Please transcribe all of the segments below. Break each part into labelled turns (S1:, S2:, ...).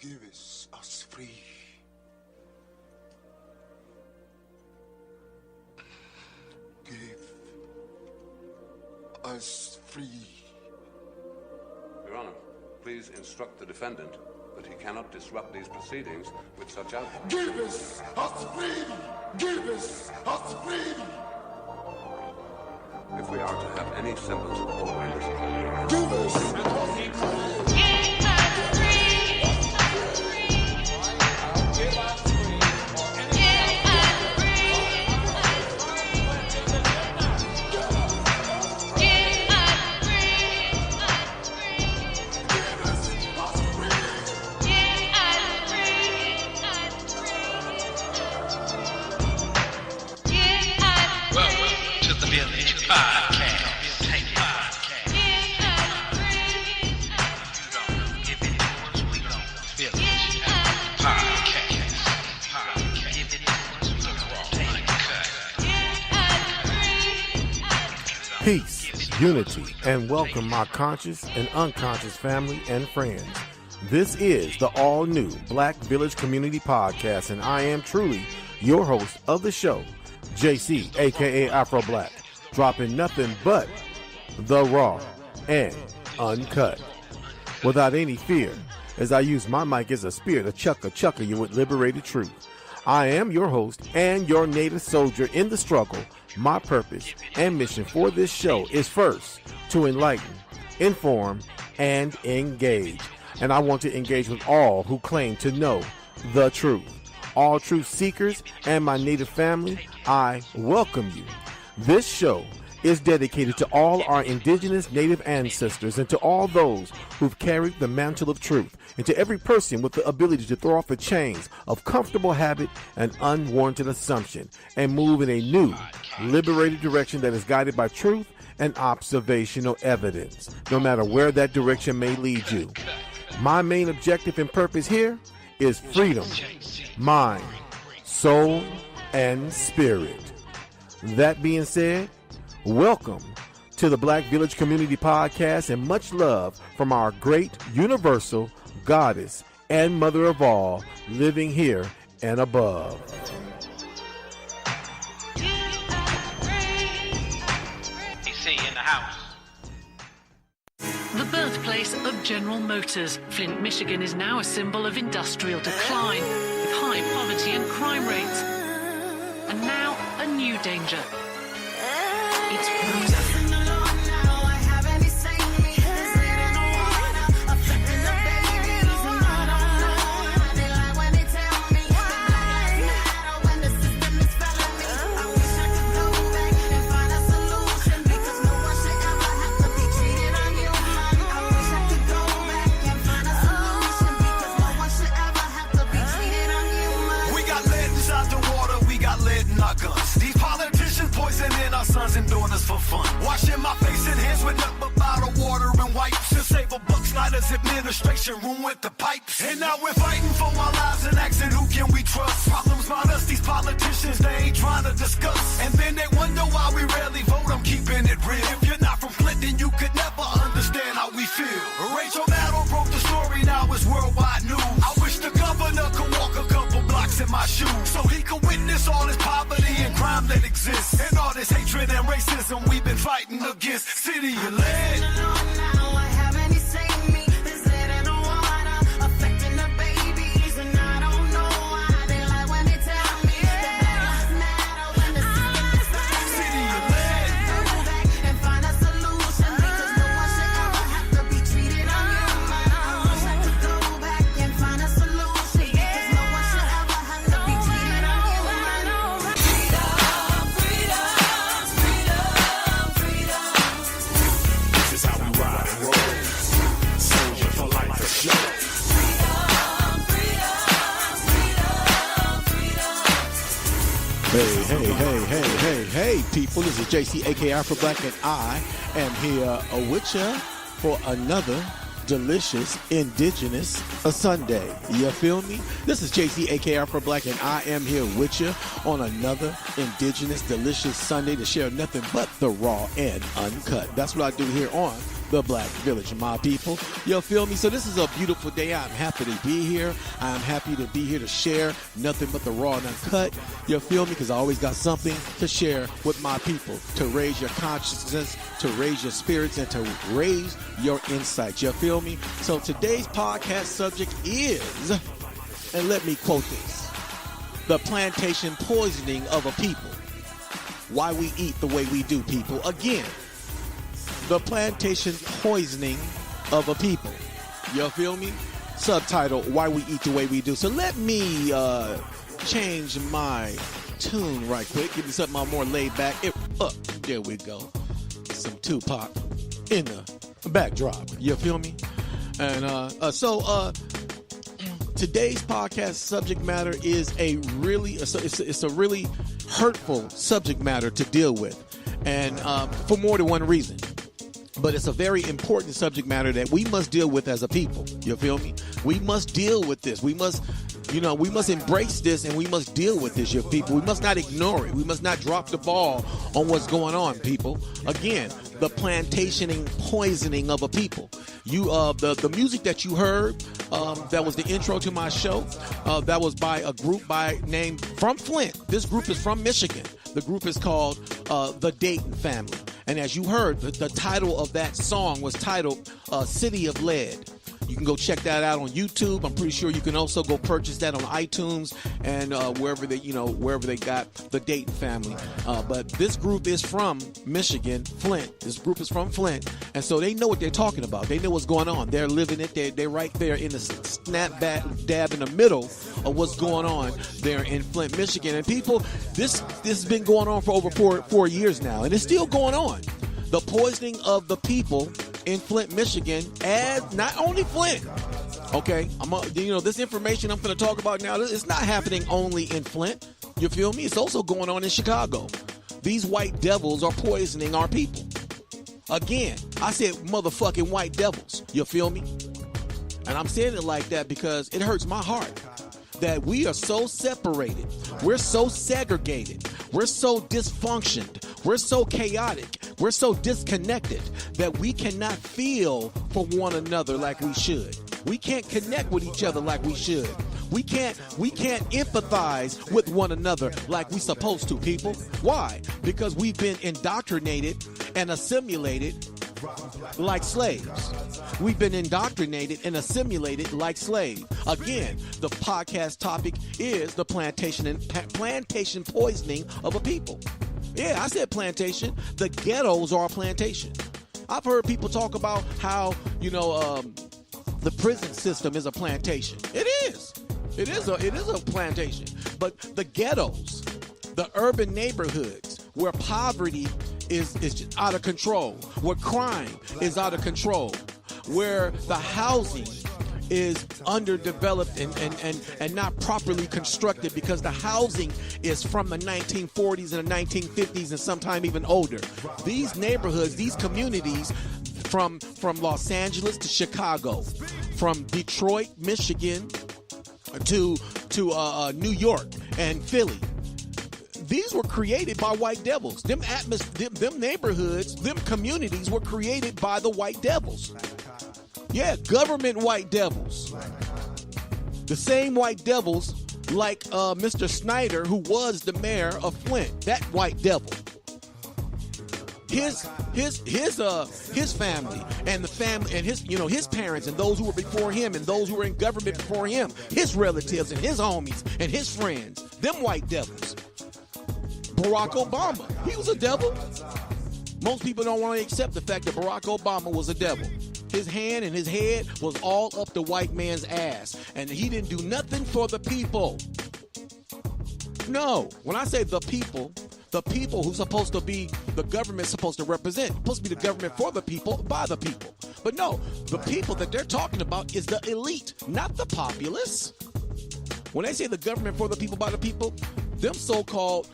S1: Give us free. Give us free.
S2: Your Honor, please instruct the defendant that he cannot disrupt these proceedings with such outbursts.
S1: Give us free. Give us free.
S2: If we are to have any semblance of order in this court,
S1: Give us
S3: peace, unity, and welcome my conscious and unconscious family and friends. This is the all-new BlackVillage Community Podcast, and I am truly your host of the show, JC, aka Afro Black, dropping nothing but the raw and uncut, without any fear, as I use my mic as a spear to chucker you with liberated truth. I am your host and your native soldier in the struggle. My purpose and mission for this show is first to enlighten, inform, and engage. And I want to engage with all who claim to know the truth. All truth seekers and my native family, I welcome you. This show is dedicated to all our indigenous native ancestors and to all those who've carried the mantle of truth, and to every person with the ability to throw off the chains of comfortable habit and unwarranted assumption and move in a new, liberated direction that is guided by truth and observational evidence, no matter where that direction may lead you. My main objective and purpose here is freedom, mind, soul, and spirit. That being said, welcome to the BlackVillage Community Podcast, and much love from our great universal goddess and mother of all living here and above.
S4: DC in the house.
S5: The birthplace of General Motors, Flint, Michigan is now a symbol of industrial decline, with high poverty and crime rates. And now, a new danger. It's brotha.
S6: Sons and daughters for fun. Washing my face and hands with nothing but bottled water and wipes. To save a buck, Snyder's administration room with the pipes. And now we're fighting for our lives and asking who can we trust. Problems about us, these politicians, they ain't trying to discuss. And then they wonder why we rarely vote, I'm keeping it real. If you're not from Clinton, you could never understand how we feel. Rachel Maddow broke the story, now it's worldwide news. I wish the governor could walk a couple blocks in my shoes, so he could witness all this poverty and crime that exists, and all this hatred and racism we've been fighting against. City you led.
S3: Hey, people, this is JC, aka Afro Black, and I am here with you for another delicious indigenous Sunday. You feel me? This is JC, aka Afro Black, and I am here with you on another indigenous delicious Sunday to share nothing but the raw and uncut. That's what I do here on the Black Village, my people. You feel me? So this is a beautiful day. I'm happy to be here. I'm happy to be here to share nothing but the raw and uncut. You feel me? Because I always got something to share with my people, to raise your consciousness, to raise your spirits, and to raise your insight. You feel me? So today's podcast subject is, and let me quote this, the plantation poisoning of a people. Why we eat the way we do, people. Again, the plantation poisoning of a people. You feel me? Subtitle, Why We Eat the Way We Do. So let me change my tune right quick. Give me something more laid back. There we go. Some Tupac in the backdrop. You feel me? And today's podcast subject matter is a really hurtful subject matter to deal with, and for more than one reason. But it's a very important subject matter that we must deal with as a people. You feel me? We must deal with this. We must embrace this, and we must deal with this, you people. We must not ignore it. We must not drop the ball on what's going on, people. Again, the plantationing poisoning of a people. The music that you heard, that was the intro to my show. That was by a group named from Flint. This group is from Michigan. The group is called the Dayton Family. And as you heard, the title of that song was titled City of Lead. You can go check that out on YouTube. I'm pretty sure you can also go purchase that on iTunes and wherever they got the Dayton Family. But this group is from Michigan, Flint. This group is from Flint, and so they know what they're talking about. They know what's going on. They're living it. They're right there in the snap dab in the middle of what's going on there in Flint, Michigan. And people, this has been going on for over four years now, and it's still going on. The poisoning of the people in Flint, Michigan, as not only Flint. Okay, this information I'm going to talk about now, it's not happening only in Flint. You feel me? It's also going on in Chicago. These white devils are poisoning our people. Again, I said motherfucking white devils. You feel me? And I'm saying it like that because it hurts my heart that we are so separated. We're so segregated. We're so dysfunctioned. We're so chaotic. We're so disconnected that we cannot feel for one another like we should. We can't connect with each other like we should. We can't empathize with one another like we're supposed to, people. Why? Because we've been indoctrinated and assimilated like slaves. We've been indoctrinated and assimilated like slaves. Again, the podcast topic is the plantation poisoning of a people. Yeah, I said plantation. The ghettos are a plantation. I've heard people talk about how, the prison system is a plantation. It is. It is a plantation. But the ghettos, the urban neighborhoods where poverty is just out of control, where crime is out of control, where the housing is underdeveloped and not properly constructed because the housing is from the 1940s and the 1950s and sometime even older. These neighborhoods, these communities from Los Angeles to Chicago, from Detroit, Michigan to New York and Philly, these were created by white devils. Them neighborhoods, them communities were created by the white devils. Yeah, government white devils. The same white devils like Mr. Snyder, who was the mayor of Flint. That white devil. His family and the family and his parents and those who were before him and those who were in government before him, his relatives and his homies and his friends, them white devils. Barack Obama, he was a devil. Most people don't want to accept the fact that Barack Obama was a devil. His hand and his head was all up the white man's ass, and he didn't do nothing for the people. No, when I say the people who's supposed to be the government supposed to represent, supposed to be the government for the people, by the people. But no, the people that they're talking about is the elite, not the populace. When they say the government for the people, by the people, them so-called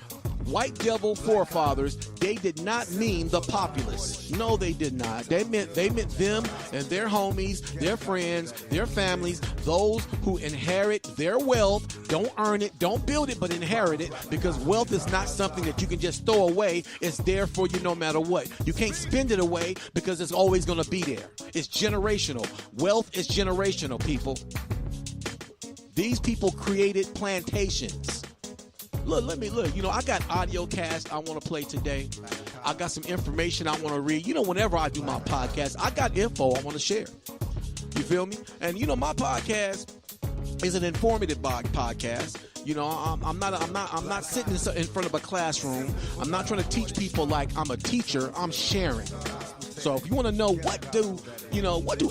S3: white devil forefathers, they did not mean the populace. No, they did not. They meant them and their homies, their friends, their families, those who inherit their wealth, don't earn it, don't build it, but inherit it, because wealth is not something that you can just throw away. It's there for you no matter what. You can't spend it away because it's always going to be there. It's generational. Wealth is generational, people. These people created plantations. Look, I got audio cast I want to play today. I got some information I want to read. Whenever I do my podcast, I got info I want to share. You feel me? And my podcast is an informative podcast. I'm not sitting in front of a classroom. I'm not trying to teach people like I'm a teacher. I'm sharing. So if you want to know what do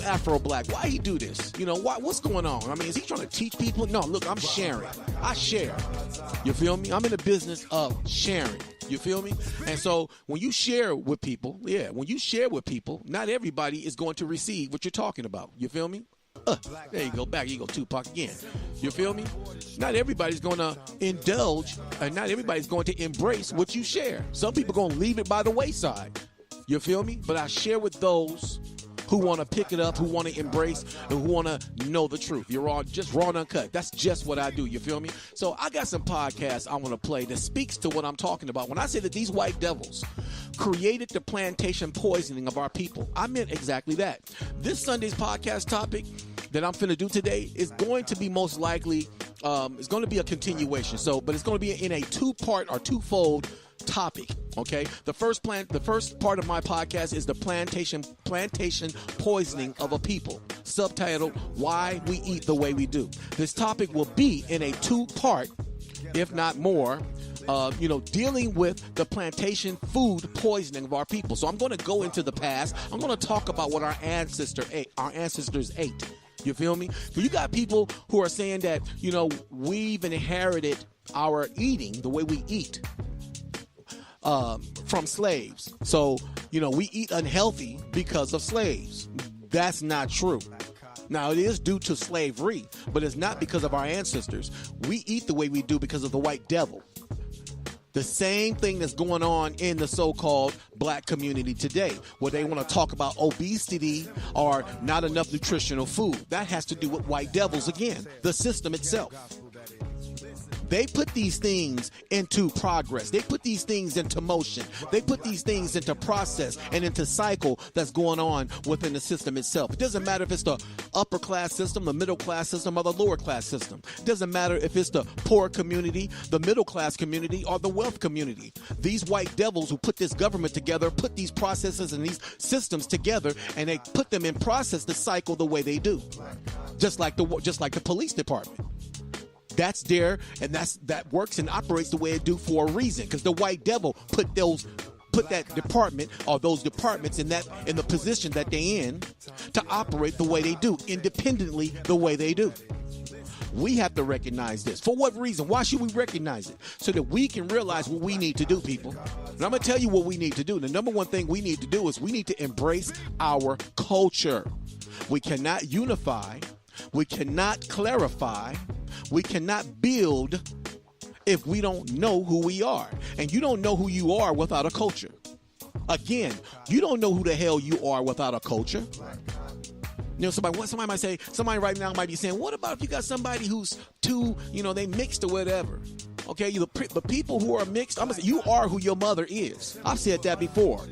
S3: Afro Black, why he do this? What's going on? I mean, is he trying to teach people? No, look, I'm sharing. I share. You feel me? I'm in the business of sharing. You feel me? And so when you share with people, not everybody is going to receive what you're talking about. You feel me? There you go. Back you go, Tupac again. You feel me? Not everybody's going to indulge, and not everybody's going to embrace what you share. Some people are going to leave it by the wayside. You feel me? But I share with those who want to pick it up, who want to embrace, and who want to know the truth. You're all just raw and uncut. That's just what I do. You feel me? So I got some podcasts I want to play that speaks to what I'm talking about. When I say that these white devils created the plantation poisoning of our people, I meant exactly that. This Sunday's podcast topic that I'm finna do today is going to be most likely, it's going to be a continuation. But it's going to be in a two-part or twofold topic. Okay, the first part of my podcast is the plantation poisoning of a people, subtitled "Why We Eat the Way We Do." This topic will be in a two-part, if not more, dealing with the plantation food poisoning of our people. So I'm going to go into the past. I'm going to talk about what our ancestors ate. You feel me? So you got people who are saying that we've inherited our eating, the way we eat, from slaves. So, we eat unhealthy because of slaves. That's not true. Now, it is due to slavery, but it's not because of our ancestors. We eat the way we do because of the white devil. The same thing that's going on in the so-called black community today, where they want to talk about obesity or not enough nutritional food. That has to do with white devils again, the system itself. They put these things into progress. They put these things into motion. They put these things into process and into cycle that's going on within the system itself. It doesn't matter if it's the upper class system, the middle class system, or the lower class system. It doesn't matter if it's the poor community, the middle class community, or the wealth community. These white devils who put this government together, put these processes and these systems together, and they put them in process to cycle the way they do. Just like the police department. That's there, and that works and operates the way it do for a reason, because the white devil put that department or those departments in the position that they in to operate the way they do, independently the way they do. We have to recognize this. For what reason? Why should we recognize it? So that we can realize what we need to do, people. And I'm going to tell you what we need to do. The number one thing we need to do is we need to embrace our culture. We cannot unify. We cannot clarify. We cannot build if we don't know who we are. And you don't know who you are without a culture. Again, you don't know who the hell you are without a culture. Somebody might say, somebody right now might be saying, what about if you got somebody who's too, they mixed or whatever? Okay, the people who are mixed, I'm gonna say, you are who your mother is. I've said that before.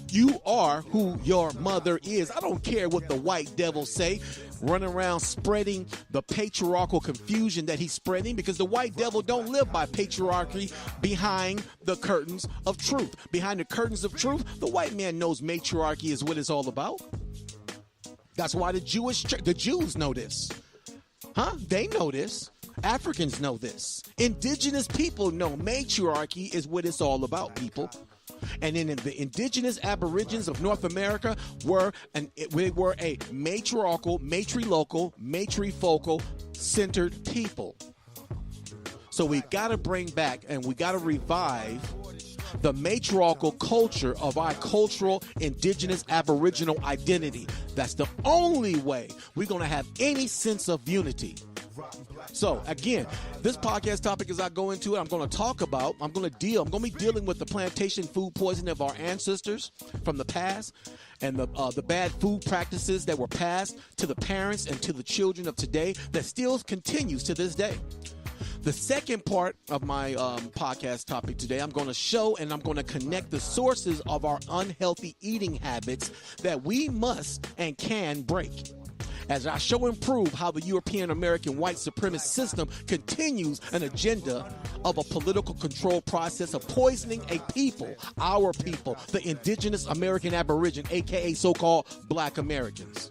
S3: You are who your mother is. I don't care what the white devils say, running around spreading the patriarchal confusion that he's spreading, because the white devil don't live by patriarchy behind the curtains of truth. Behind the curtains of truth, the white man knows matriarchy is what it's all about. That's why the Jews know this. They know this. Africans know this. Indigenous people know matriarchy is what it's all about, people. And then the indigenous Aborigines of North America were a matriarchal, matrilocal, matrifocal centered people. So we got to bring back and we got to revive the matriarchal culture of our cultural indigenous Aboriginal identity. That's the only way we're going to have any sense of unity. So again, this podcast topic, as I go into it, I'm going to be dealing with the plantation food poisoning of our ancestors from the past, and the bad food practices that were passed to the parents and to the children of today that still continues to this day. The second part of my podcast topic today, I'm going to show and I'm going to connect the sources of our unhealthy eating habits that we must and can break, as I show and prove how the European American white supremacist system continues an agenda of a political control process of poisoning a people, our people, the indigenous American Aborigine, aka so-called Black Americans.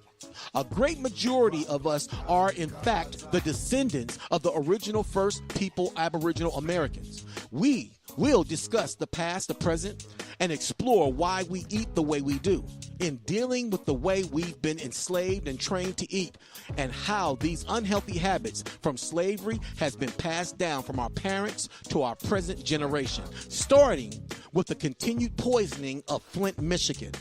S3: A great majority of us are, in fact, the descendants of the original first people Aboriginal Americans. We will discuss the past, the present, and explore why we eat the way we do, in dealing with the way we've been enslaved and trained to eat, and how these unhealthy habits from slavery has been passed down from our parents to our present generation, starting with the continued poisoning of Flint, Michigan,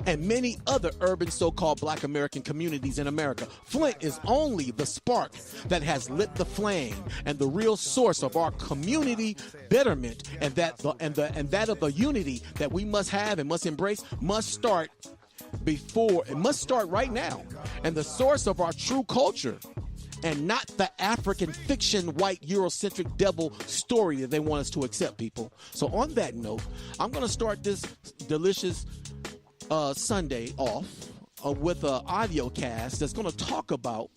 S3: and many other urban so-called Black American communities in America. Flint is only the spark that has lit the flame and the real source of our community betterment, and that of the unity that we must have and must embrace must start right now. And the source of our true culture, and not the African fiction, white, Eurocentric devil story that they want us to accept, people. So on that note, I'm going to start this delicious Sunday off with an audio cast that's going to talk about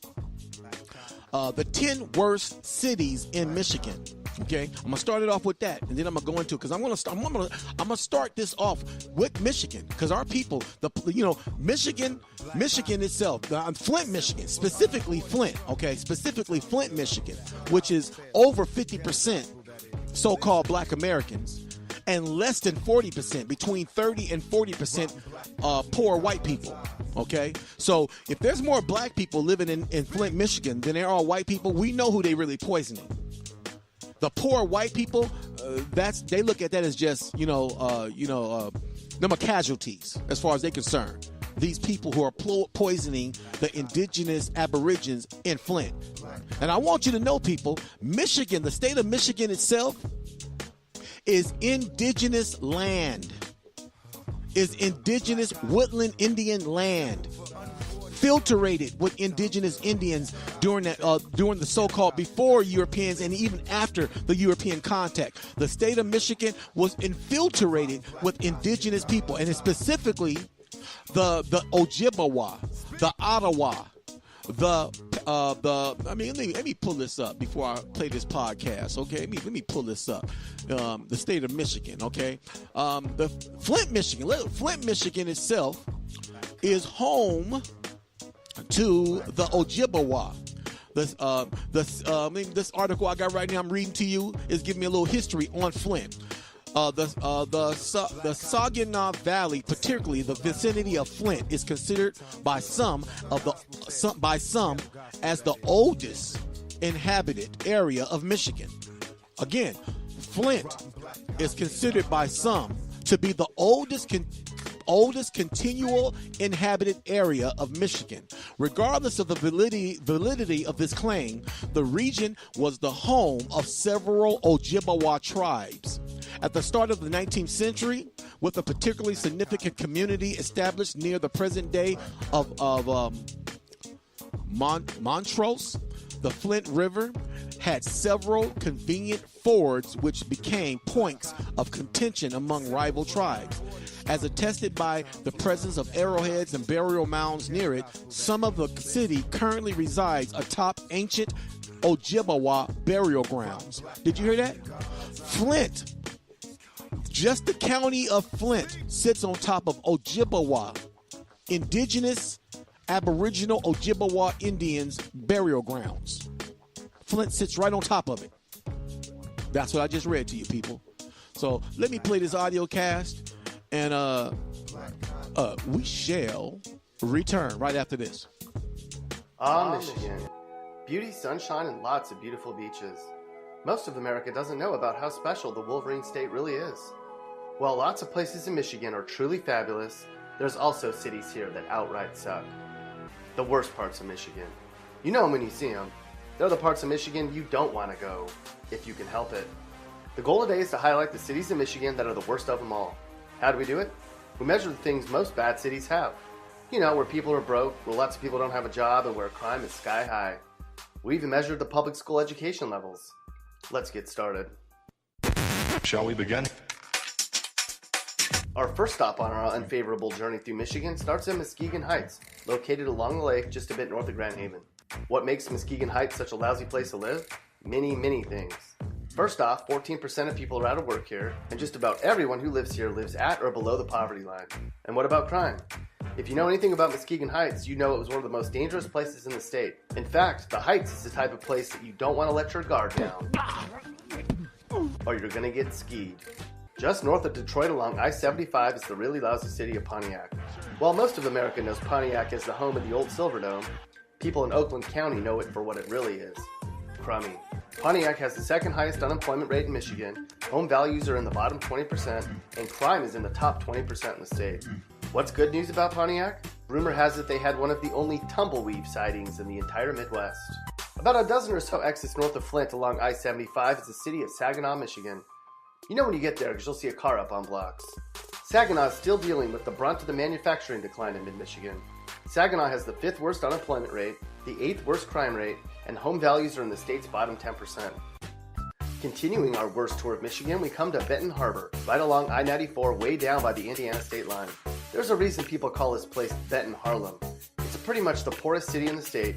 S3: the 10 worst cities in Michigan. Okay, I'm gonna start it off with that, and then I'm gonna go into it because I'm gonna start this off with Michigan, because our people, Michigan itself, Flint, Michigan, specifically Flint, Michigan, which is over 50% so-called Black Americans, and less than 40%, between 30 and 40% poor white people. Okay, so if there's more Black people living in Flint, Michigan than there are white people, we know who they really poisoning. The poor white people, they look at that as just them are casualties as far as they're concerned. These people who are poisoning the indigenous Aborigines in Flint. And I want you to know, people, Michigan, the state of Michigan itself, is indigenous land, is indigenous woodland Indian land, filtrated with indigenous Indians during the so-called before Europeans and even after the European contact. The state of Michigan was infiltrated with indigenous people, and specifically the Ojibwa, the Ottawa, let me pull this up before I play this podcast, okay? Let me pull this up. The state of Michigan, okay? The Flint, Michigan itself is home to the Ojibwa. This article I got right now I'm reading to you is giving me a little history on Flint. The Saginaw Valley, particularly the vicinity of Flint, is considered by some as the oldest inhabited area of Michigan. Again, Flint is considered by some to be the oldest continual inhabited area of Michigan. Regardless of the validity of this claim, the region was the home of several Ojibwa tribes. At the start of the 19th century, with a particularly significant community established near the present day of Montrose, the Flint River had several convenient fords which became points of contention among rival tribes. As attested by the presence of arrowheads and burial mounds near it, some of the city currently resides atop ancient Ojibwa burial grounds. Did you hear that? Flint, just the county of Flint, sits on top of Ojibwa, indigenous Aboriginal Ojibwa Indians burial grounds. Flint sits right on top of it. That's what I just read to you, people. So let me play this audio cast, and we shall return right after this.
S7: Michigan. Beauty, sunshine, and lots of beautiful beaches. Most of America doesn't know about how special the Wolverine State really is. While lots of places in Michigan are truly fabulous, there's also cities here that outright suck. The worst parts of Michigan. You know them when you see them. They're the parts of Michigan you don't want to go, if you can help it. The goal today is to highlight the cities in Michigan that are the worst of them all. How do we do it? We measure the things most bad cities have. You know, where people are broke, where lots of people don't have a job, and where crime is sky high. We even measured the public school education levels. Let's get started.
S8: Shall we begin?
S7: Our first stop on our unfavorable journey through Michigan starts in Muskegon Heights, located along the lake just a bit north of Grand Haven. What makes Muskegon Heights such a lousy place to live? Many things. First off, 14% of people are out of work here, and just about everyone who lives here lives at or below the poverty line. And what about crime? If you know anything about Muskegon Heights, you know it was one of the most dangerous places in the state. In fact, the Heights is the type of place that you don't want to let your guard down, or you're gonna get skied. Just north of Detroit along I-75 is the really lousy city of Pontiac. While most of America knows Pontiac as the home of the old Silverdome, people in Oakland County know it for what it really is: crummy. Pontiac has the second highest unemployment rate in Michigan, home values are in the bottom 20%, and crime is in the top 20% in the state. What's good news about Pontiac? Rumor has it they had one of the only tumbleweed sightings in the entire Midwest. About a dozen or so exits north of Flint along I-75 is the city of Saginaw, Michigan. You know when you get there because you'll see a car up on blocks. Saginaw is still dealing with the brunt of the manufacturing decline in mid-Michigan. Saginaw has the 5th worst unemployment rate, the 8th worst crime rate, and home values are in the state's bottom 10%. Continuing our worst tour of Michigan, we come to Benton Harbor, right along I-94 way down by the Indiana state line. There's a reason people call this place Benton Harlem. It's pretty much the poorest city in the state,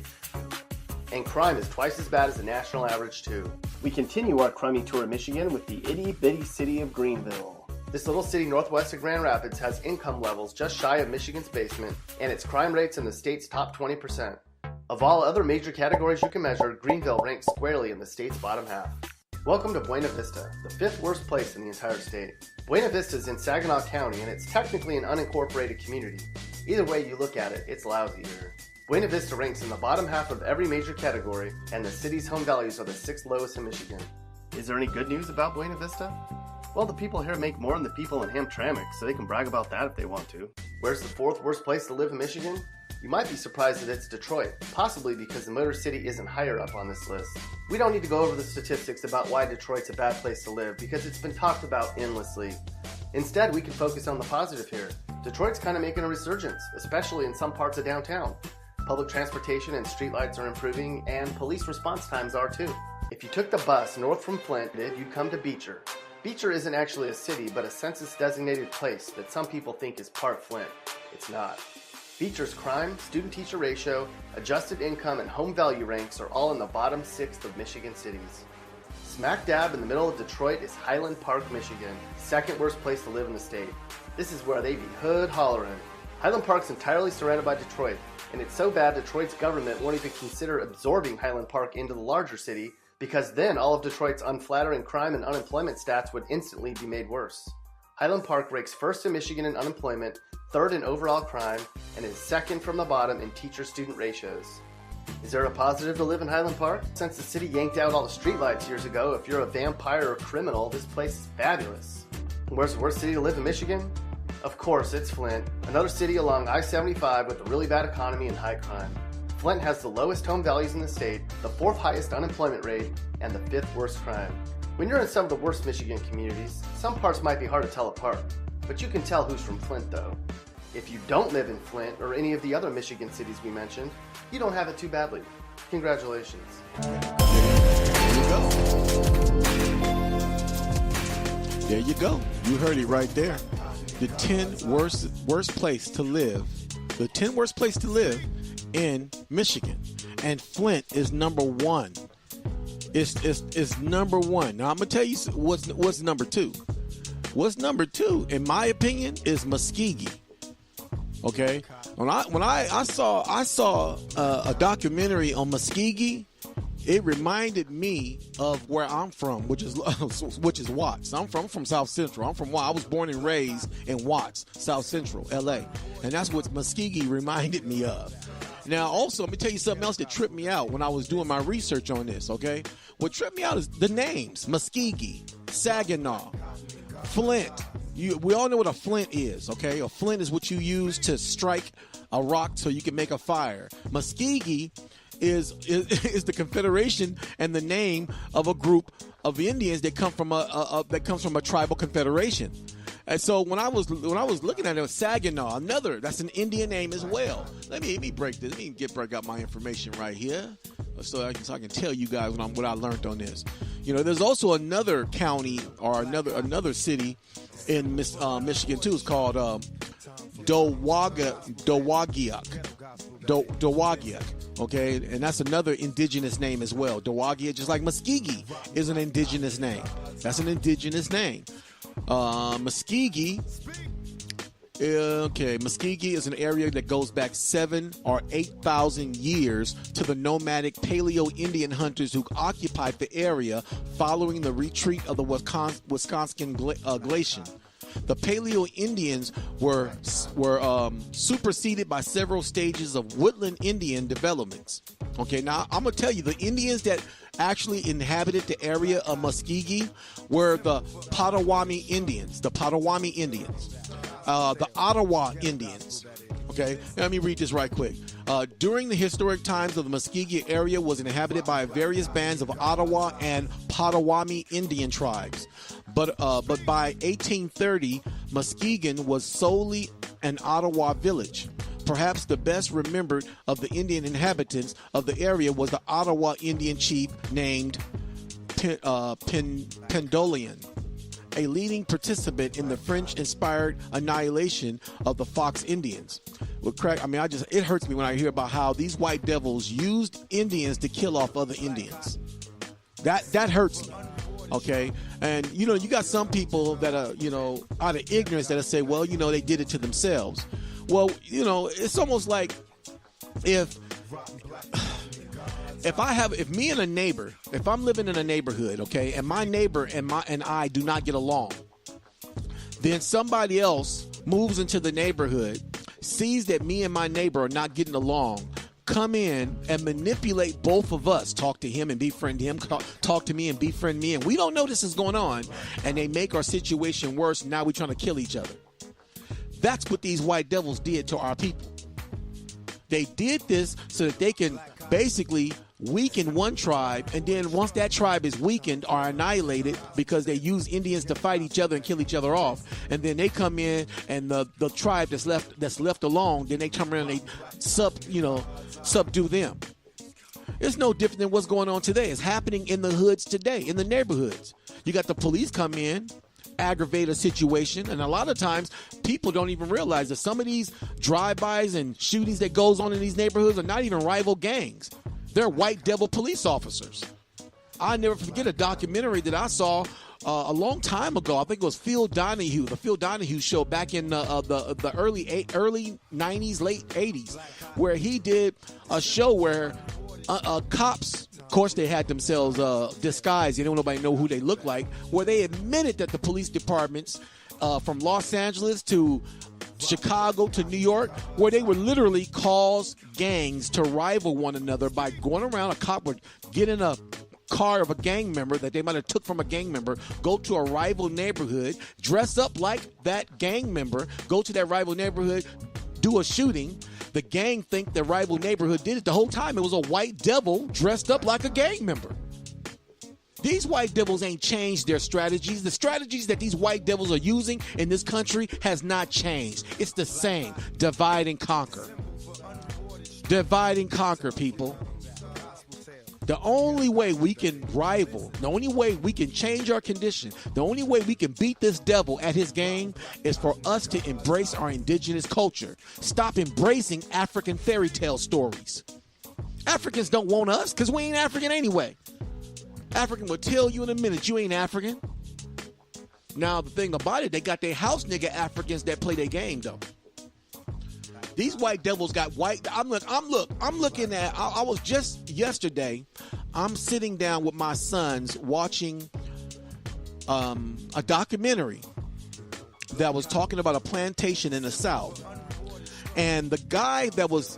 S7: and crime is twice as bad as the national average too. We continue our crummy tour of Michigan with the itty-bitty city of Greenville. This little city northwest of Grand Rapids has income levels just shy of Michigan's basement, and its crime rate's in the state's top 20%. Of all other major categories you can measure, Greenville ranks squarely in the state's bottom half. Welcome to Buena Vista, the 5th worst place in the entire state. Buena Vista is in Saginaw County, and it's technically an unincorporated community. Either way you look at it, it's lousy here. Buena Vista ranks in the bottom half of every major category, and the city's home values are the 6th lowest in Michigan. Is there any good news about Buena Vista? Well, the people here make more than the people in Hamtramck, so they can brag about that if they want to. Where's the 4th worst place to live in Michigan? You might be surprised that it's Detroit, possibly because the Motor City isn't higher up on this list. We don't need to go over the statistics about why Detroit's a bad place to live, because it's been talked about endlessly. Instead, we can focus on the positive here. Detroit's kind of making a resurgence, especially in some parts of downtown. Public transportation and streetlights are improving, and police response times are too. If you took the bus north from Flint, you'd come to Beecher. Beecher isn't actually a city, but a census-designated place that some people think is part Flint. It's not. Beecher's crime, student-teacher ratio, adjusted income, and home value ranks are all in the bottom 6th of Michigan cities. Smack dab in the middle of Detroit is Highland Park, Michigan, 2nd worst place to live in the state. This is where they be hood hollering. Highland Park's entirely surrounded by Detroit, and it's so bad Detroit's government won't even consider absorbing Highland Park into the larger city, because then all of Detroit's unflattering crime and unemployment stats would instantly be made worse. Highland Park ranks 1st in Michigan in unemployment, 3rd in overall crime, and is 2nd from the bottom in teacher-student ratios. Is there a positive to live in Highland Park? Since the city yanked out all the streetlights years ago, if you're a vampire or criminal, this place is fabulous. Where's the worst city to live in Michigan? Of course, it's Flint, another city along I-75 with a really bad economy and high crime. Flint has the lowest home values in the state, the 4th highest unemployment rate, and the 5th worst crime. When you're in some of the worst Michigan communities, some parts might be hard to tell apart, but you can tell who's from Flint though. If you don't live in Flint or any of the other Michigan cities we mentioned, you don't have it too badly. Congratulations.
S3: There you go. You heard it right there. The 10 worst place to live. The 10 worst place to live in Michigan. And Flint is number 1. It's number 1. Now I'm gonna tell you what's number 2. What's number 2, in my opinion, is Muskegon. Okay, when I saw a documentary on Muskegon, it reminded me of where I'm from, which is Watts. I'm from South Central. I was born and raised in Watts, South Central, LA, and that's what Muskegon reminded me of. Now, also, let me tell you something else that tripped me out when I was doing my research on this. Okay, what tripped me out is the names: Muskegon, Saginaw, Flint. We all know what a flint is, okay? A flint is what you use to strike a rock so you can make a fire. Muskegon is the confederation and the name of a group of Indians that come from a tribal confederation. And so when I was looking at it, Saginaw, that's an Indian name as well. Let me break this. Let me break out my information right here, so I can tell you guys what I learned on this. You know, there's also another county or another city in Michigan too. It's called Dowagiac. Okay, and that's another indigenous name as well. Dowagiac, just like Muskegee is an indigenous name. That's an indigenous name. Muskegee is an area that goes back 7,000 or 8,000 years to the nomadic Paleo-Indian hunters who occupied the area following the retreat of the Wisconsin Glacier. The Paleo-Indians were superseded by several stages of woodland Indian developments. Okay, now I'm going to tell you, the Indians that actually inhabited the area of Muskegee were the Potawatomi Indians, the Ottawa Indians. Okay, let me read this right quick. During the historic times of the Muskegee area was inhabited by various bands of Ottawa and Potawatomi Indian tribes. But by 1830, Muskegon was solely an Ottawa village. Perhaps the best remembered of the Indian inhabitants of the area was the Ottawa Indian chief named Pendolian, a leading participant in the French-inspired annihilation of the Fox Indians. It hurts me when I hear about how these white devils used Indians to kill off other Indians. That hurts me. Okay, and you got some people that are out of ignorance that'll say, well, they did it to themselves. Well, it's almost like if me and a neighbor, if I'm living in a neighborhood, okay, and my neighbor and I do not get along, then somebody else moves into the neighborhood, sees that me and my neighbor are not getting along, come in and manipulate both of us, talk to him and befriend him, talk to me and befriend me, and we don't know this is going on, and they make our situation worse, and now we're trying to kill each other. That's what these white devils did to our people. They did this so that they can basically weaken one tribe, and then once that tribe is weakened or annihilated because they use Indians to fight each other and kill each other off, and then they come in and the tribe that's left alone, then they come around and they subdue them. It's no different than what's going on today. It's happening in the hoods today, in the neighborhoods. You got the police come in, aggravate a situation, and a lot of times people don't even realize that some of these drive-bys and shootings that goes on in these neighborhoods are not even rival gangs. They're white devil police officers. I never forget a documentary that I saw a long time ago. I think it was Phil Donahue, the Phil Donahue show back in the early 90s, late 80s, where he did a show where cops, of course they had themselves disguised. They don't nobody know who they look like, where they admitted that the police departments from Los Angeles to Chicago to New York, where they would literally cause gangs to rival one another by going around. A cop would get in a car of a gang member that they might have took from a gang member, go to a rival neighborhood, dress up like that gang member, go to that rival neighborhood, do a shooting. The gang think the rival neighborhood did it the whole time. It was a white devil dressed up like a gang member. These white devils ain't changed their strategies. The strategies that these white devils are using in this country has not changed. It's the same. Divide and conquer. Divide and conquer, people. The only way we can rival, the only way we can change our condition, the only way we can beat this devil at his game is for us to embrace our indigenous culture. Stop embracing African fairy tale stories. Africans don't want us because we ain't African anyway. African will tell you in a minute you ain't African. Now, the thing about it, they got their house nigga Africans that play their game, though. These white devils got white. I'm looking at, I was just yesterday, I'm sitting down with my sons watching a documentary that was talking about a plantation in the South. And the guy that was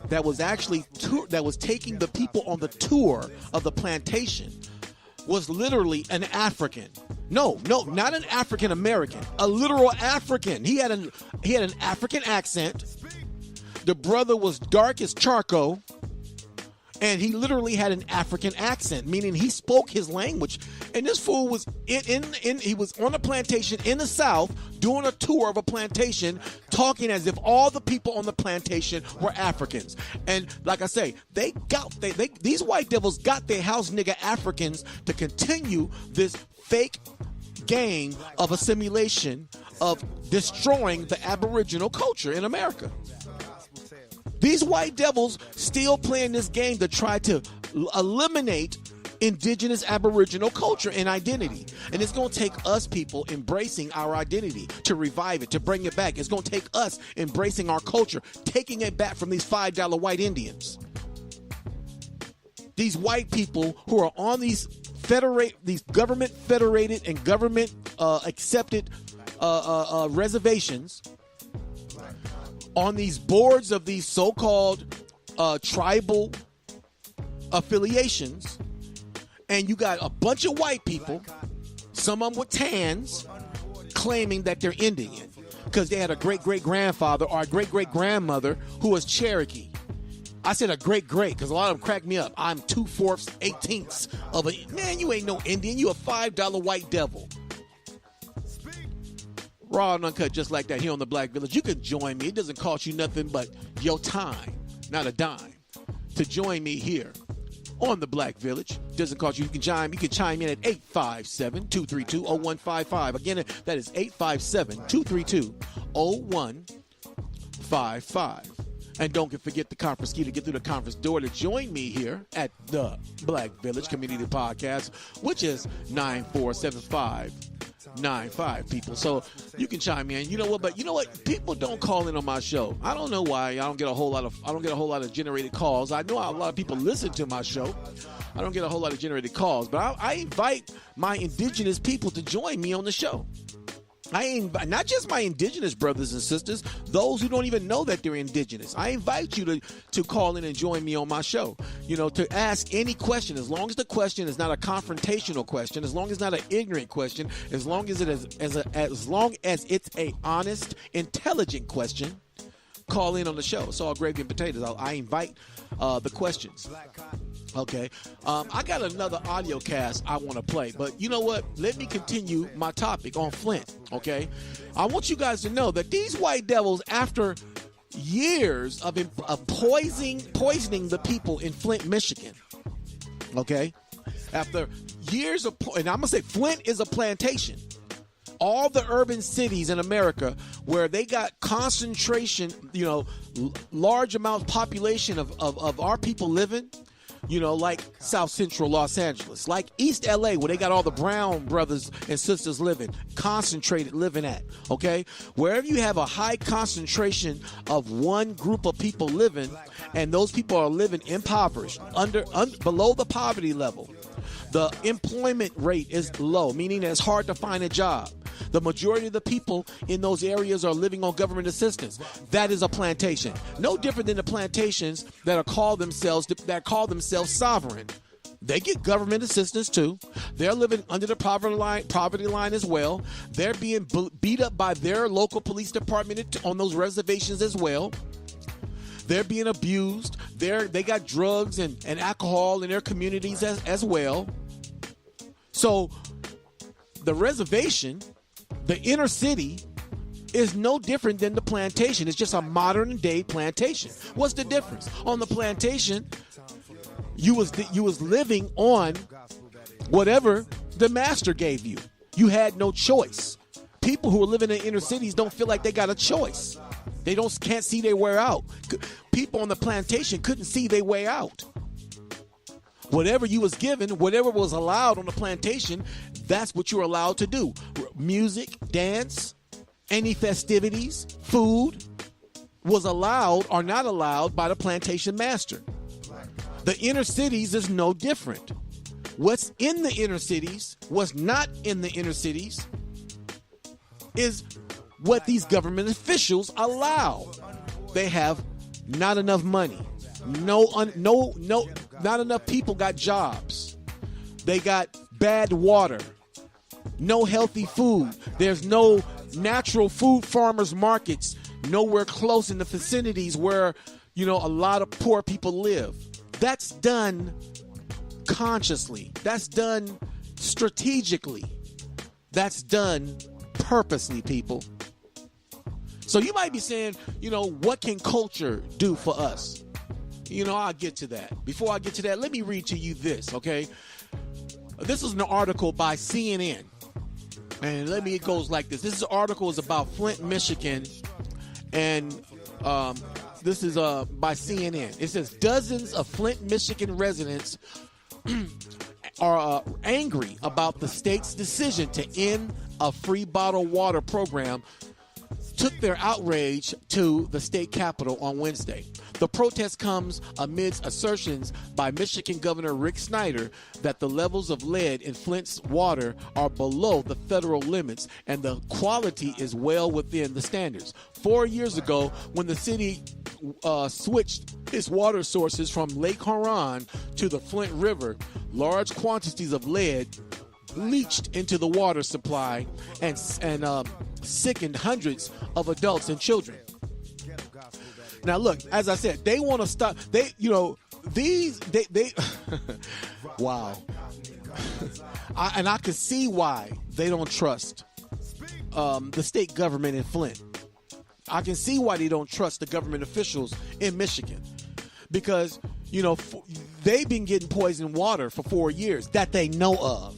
S3: taking the people on the tour of the plantation was literally an African. No, not an African American, a literal African. He had an African accent. The brother was dark as charcoal, And he literally had an African accent, meaning he spoke his language. And this fool was he was on a plantation in the South doing a tour of a plantation, talking as if all the people on the plantation were Africans. And like I say, these white devils got their house nigga Africans to continue this fake game of assimilation, of destroying the Aboriginal culture in America. These white devils still playing this game to try to eliminate indigenous Aboriginal culture and identity. And it's going to take us people embracing our identity to revive it, to bring it back. It's going to take us embracing our culture, taking it back from these $5 white Indians. These white people who are on these government federated and government accepted reservations, on these boards of these so-called tribal affiliations, and you got a bunch of white people, some of them with tans, claiming that they're Indian because they had a great-great-grandfather or a great-great-grandmother who was Cherokee. I said a great-great because a lot of them crack me up. I'm 2/4, 18ths of a... Man, you ain't no Indian. You a $5 white devil. Raw and uncut just like that here on the Black Village. You can join me. It doesn't cost you nothing but your time, not a dime, to join me here on the Black Village. Doesn't cost you. You can chime in at 857-232-0155. Again, that is 857-232-0155. And don't forget the conference key to get through the conference door to join me here at the BlackVillage Community Podcast, which is 947595 people. So you can chime in. You know what? People don't call in on my show. I don't know why. I don't get a whole lot of generated calls. I know a lot of people listen to my show. I don't get a whole lot of generated calls, but I invite my indigenous people to join me on the show. Not just my indigenous brothers and sisters, those who don't even know that they're indigenous. I invite you to call in and join me on my show, to ask any question, as long as the question is not a confrontational question, as long as it's not an ignorant question, as long as it's a honest, intelligent question. Call in on the show. It's all gravy and potatoes. I invite the questions. Okay. I got another audio cast I want to play, but you know what? Let me continue my topic on Flint. Okay. I want you guys to know that these white devils, after years of poisoning the people in Flint, Michigan. Okay. After years of, and I'm going to say Flint is a plantation. All the urban cities in America where they got concentration, large amounts population of our people living, like South Central Los Angeles, like East LA, where they got all the Brown brothers and sisters concentrated living at, okay? Wherever you have a high concentration of one group of people living, and those people are living impoverished, below the poverty level, the employment rate is low, meaning it's hard to find a job. The majority of the people in those areas are living on government assistance. That is a plantation. No different than the plantations that call themselves sovereign. They get government assistance too. They're living under the poverty line as well. They're being beat up by their local police department on those reservations as well. They're being abused. They got drugs and alcohol in their communities as well. So the reservation, the inner city, is no different than the plantation. It's just a modern day plantation. What's the difference? On the plantation, you was living on whatever the master gave you. You had no choice. People who are living in inner cities don't feel like they got a choice. They can't see their way out. People on the plantation couldn't see their way out. Whatever you was given, whatever was allowed on the plantation, that's what you're allowed to do. Music, dance, any festivities, food was allowed or not allowed by the plantation master. The inner cities is no different. What's in the inner cities, what's not in the inner cities, is what these government officials allow. They have not enough money. Not enough people got jobs. They got bad water. No healthy food. There's no natural food farmers markets nowhere close in the vicinities where, a lot of poor people live. That's done consciously. That's done strategically. That's done purposely, people. So you might be saying, what can culture do for us? I'll get to that. Before I get to that, let me read to you this, okay? This is an article by CNN. And it goes like this. This article is about Flint, Michigan. And this is by CNN. It says dozens of Flint, Michigan residents are angry about the state's decision to end a free bottled water program, took their outrage to the state capitol on Wednesday. The protest comes amidst assertions by Michigan Governor Rick Snyder that the levels of lead in Flint's water are below the federal limits and the quality is well within the standards. 4 years ago, when the city switched its water sources from Lake Huron to the Flint River, large quantities of lead leached into the water supply and sickened hundreds of adults and children. Now, look, as I said, they want to stop. They wow. I can see why they don't trust the state government in Flint. I can see why they don't trust the government officials in Michigan, because they've been getting poisoned water for 4 years that they know of.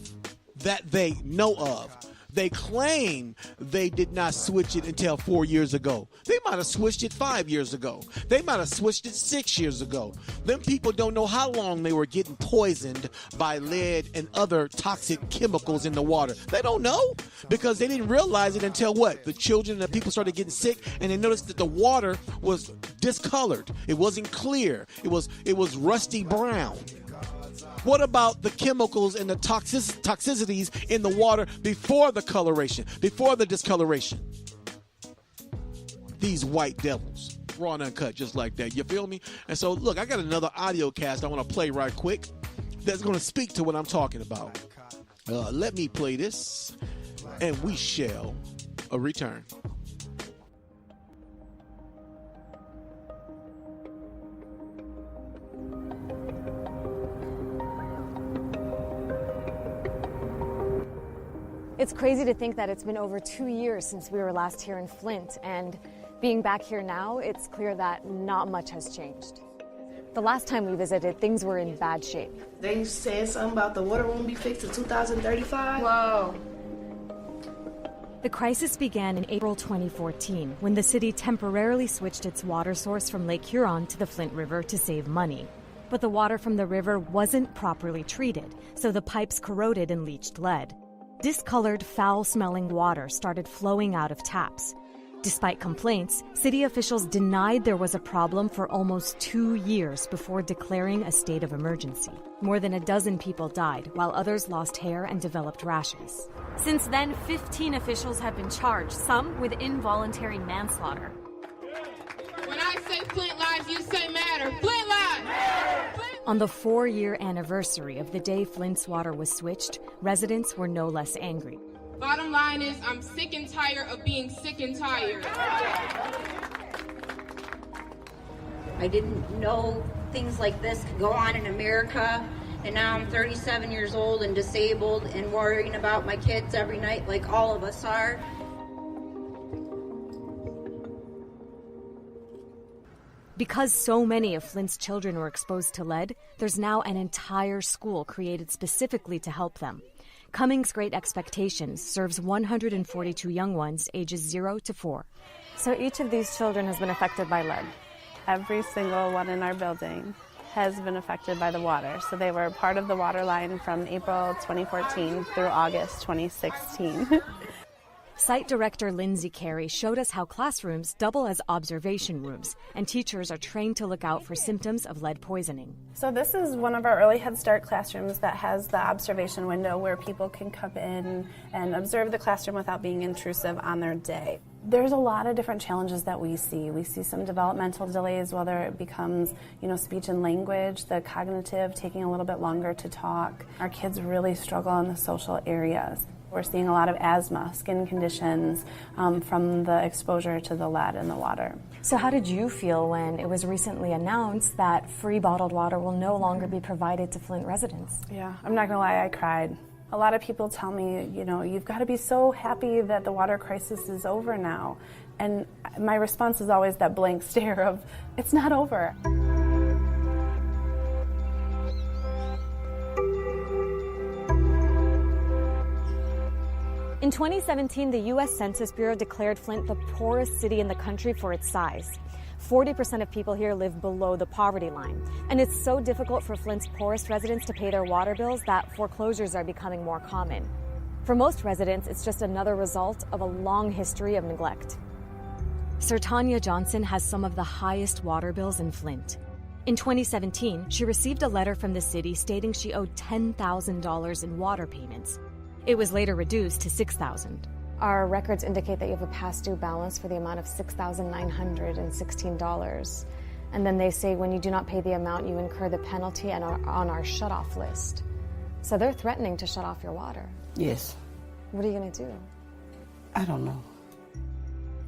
S3: They claim they did not switch it until 4 years ago. They might have switched it 5 years ago. They might have switched it 6 years ago. Them people don't know how long they were getting poisoned by lead and other toxic chemicals in the water. They don't know, because they didn't realize it until the children and the people started getting sick, and they noticed that the water was discolored. It wasn't clear. It was rusty brown. What about the chemicals and the toxicities in the water before the coloration, before the discoloration? These white devils, raw and uncut, just like that. You feel me? And so, look, I got another audio cast I want to play right quick that's going to speak to what I'm talking about. Let me play this, and we shall return.
S9: It's crazy to think that it's been over 2 years since we were last here in Flint, and being back here now, it's clear that not much has changed. The last time we visited, things were in bad shape.
S10: They said something about the water won't be fixed in 2035.
S9: Whoa.
S11: The crisis began in April 2014 when the city temporarily switched its water source from Lake Huron to the Flint River to save money. But the water from the river wasn't properly treated, so the pipes corroded and leached lead. Discolored, foul-smelling water started flowing out of taps. Despite complaints, city officials denied there was a problem for almost 2 years before declaring a state of emergency. More than a dozen people died, while others lost hair and developed rashes. Since then, 15 officials have been charged, some with involuntary manslaughter.
S12: When I say Flint lives, you say matter. Flint lives!
S11: On the 4-year anniversary of the day Flint's water was switched, residents were no less angry.
S12: Bottom line is, I'm sick and tired of being sick and tired.
S13: I didn't know things like this could go on in America, and now I'm 37 years old and disabled and worrying about my kids every night like all of us are.
S11: Because so many of Flint's children were exposed to lead, there's now an entire school created specifically to help them. Cummings Great Expectations serves 142 young ones ages 0 to 4.
S9: So each of these children has been affected by lead.
S14: Every single one in our building has been affected by the water. So they were part of the water line from April 2014 through August 2016.
S11: Site director Lindsay Carey showed us how classrooms double as observation rooms, and teachers are trained to look out for symptoms of lead poisoning.
S14: So this is one of our early Head Start classrooms that has the observation window where people can come in and observe the classroom without being intrusive on their day. There's a lot of different challenges that we see. We see some developmental delays, whether it becomes, speech and language, the cognitive taking a little bit longer to talk. Our kids really struggle in the social areas. We're seeing a lot of asthma, skin conditions from the exposure to the lead in the water.
S11: So how did you feel when it was recently announced that free bottled water will no longer be provided to Flint residents?
S14: Yeah, I'm not gonna lie, I cried. A lot of people tell me, you know, you've got to be so happy that the water crisis is over now. And my response is always that blank stare of, it's not over.
S11: In 2017, the U.S. Census Bureau declared Flint the poorest city in the country for its size. 40% of people here live below the poverty line. And it's so difficult for Flint's poorest residents to pay their water bills that foreclosures are becoming more common. For most residents, it's just another result of a long history of neglect. Sir Tanya Johnson has some of the highest water bills in Flint. In 2017, she received a letter from the city stating she owed $10,000 in water payments. It was later reduced to $6,000.
S9: Our records indicate that you have a past due balance for the amount of $6,916. And then they say when you do not pay the amount, you incur the penalty and are on our shut-off list. So they're threatening to shut off your water.
S15: Yes.
S9: What are you going to do?
S15: I don't know.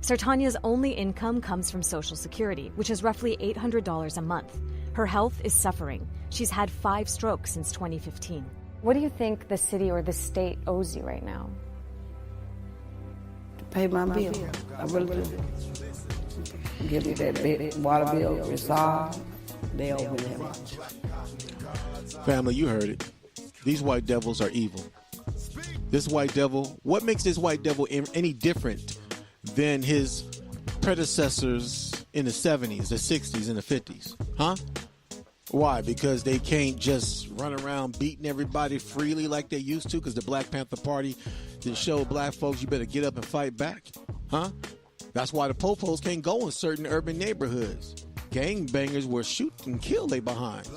S11: Sir Tanya's only income comes from Social Security, which is roughly $800 a month. Her health is suffering. She's had 5 strokes since 2015.
S9: What do you think the city or the state owes you right now?
S15: To pay my bill. I really do. Give me that big water bill resolved. They owe me that much.
S3: Family, you heard it. These white devils are evil. This white devil, what makes this white devil any different than his predecessors in the 70s, the 60s, and the 50s? Huh? Why? Because they can't just run around beating everybody freely like they used to because the Black Panther Party didn't show black folks you better get up and fight back? Huh? That's why the popos can't go in certain urban neighborhoods. Gangbangers will shoot and kill they behinds.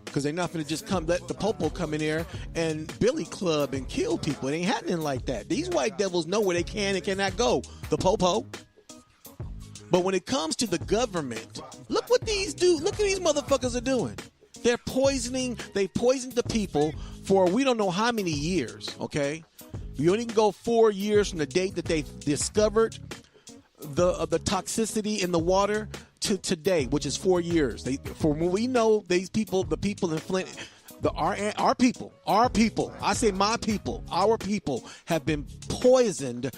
S3: Because they're not going to just let the popo come in there and billy club and kill people. It ain't happening like that. These white devils know where they can and cannot go. The popo. But when it comes to the government, look what these do. Look what these motherfuckers are doing. They poisoned the people for we don't know how many years, okay? You only can go 4 years from the date that they discovered the toxicity in the water to today, which is 4 years. For when we know these people, the people in Flint, our people, I say my people, our people have been poisoned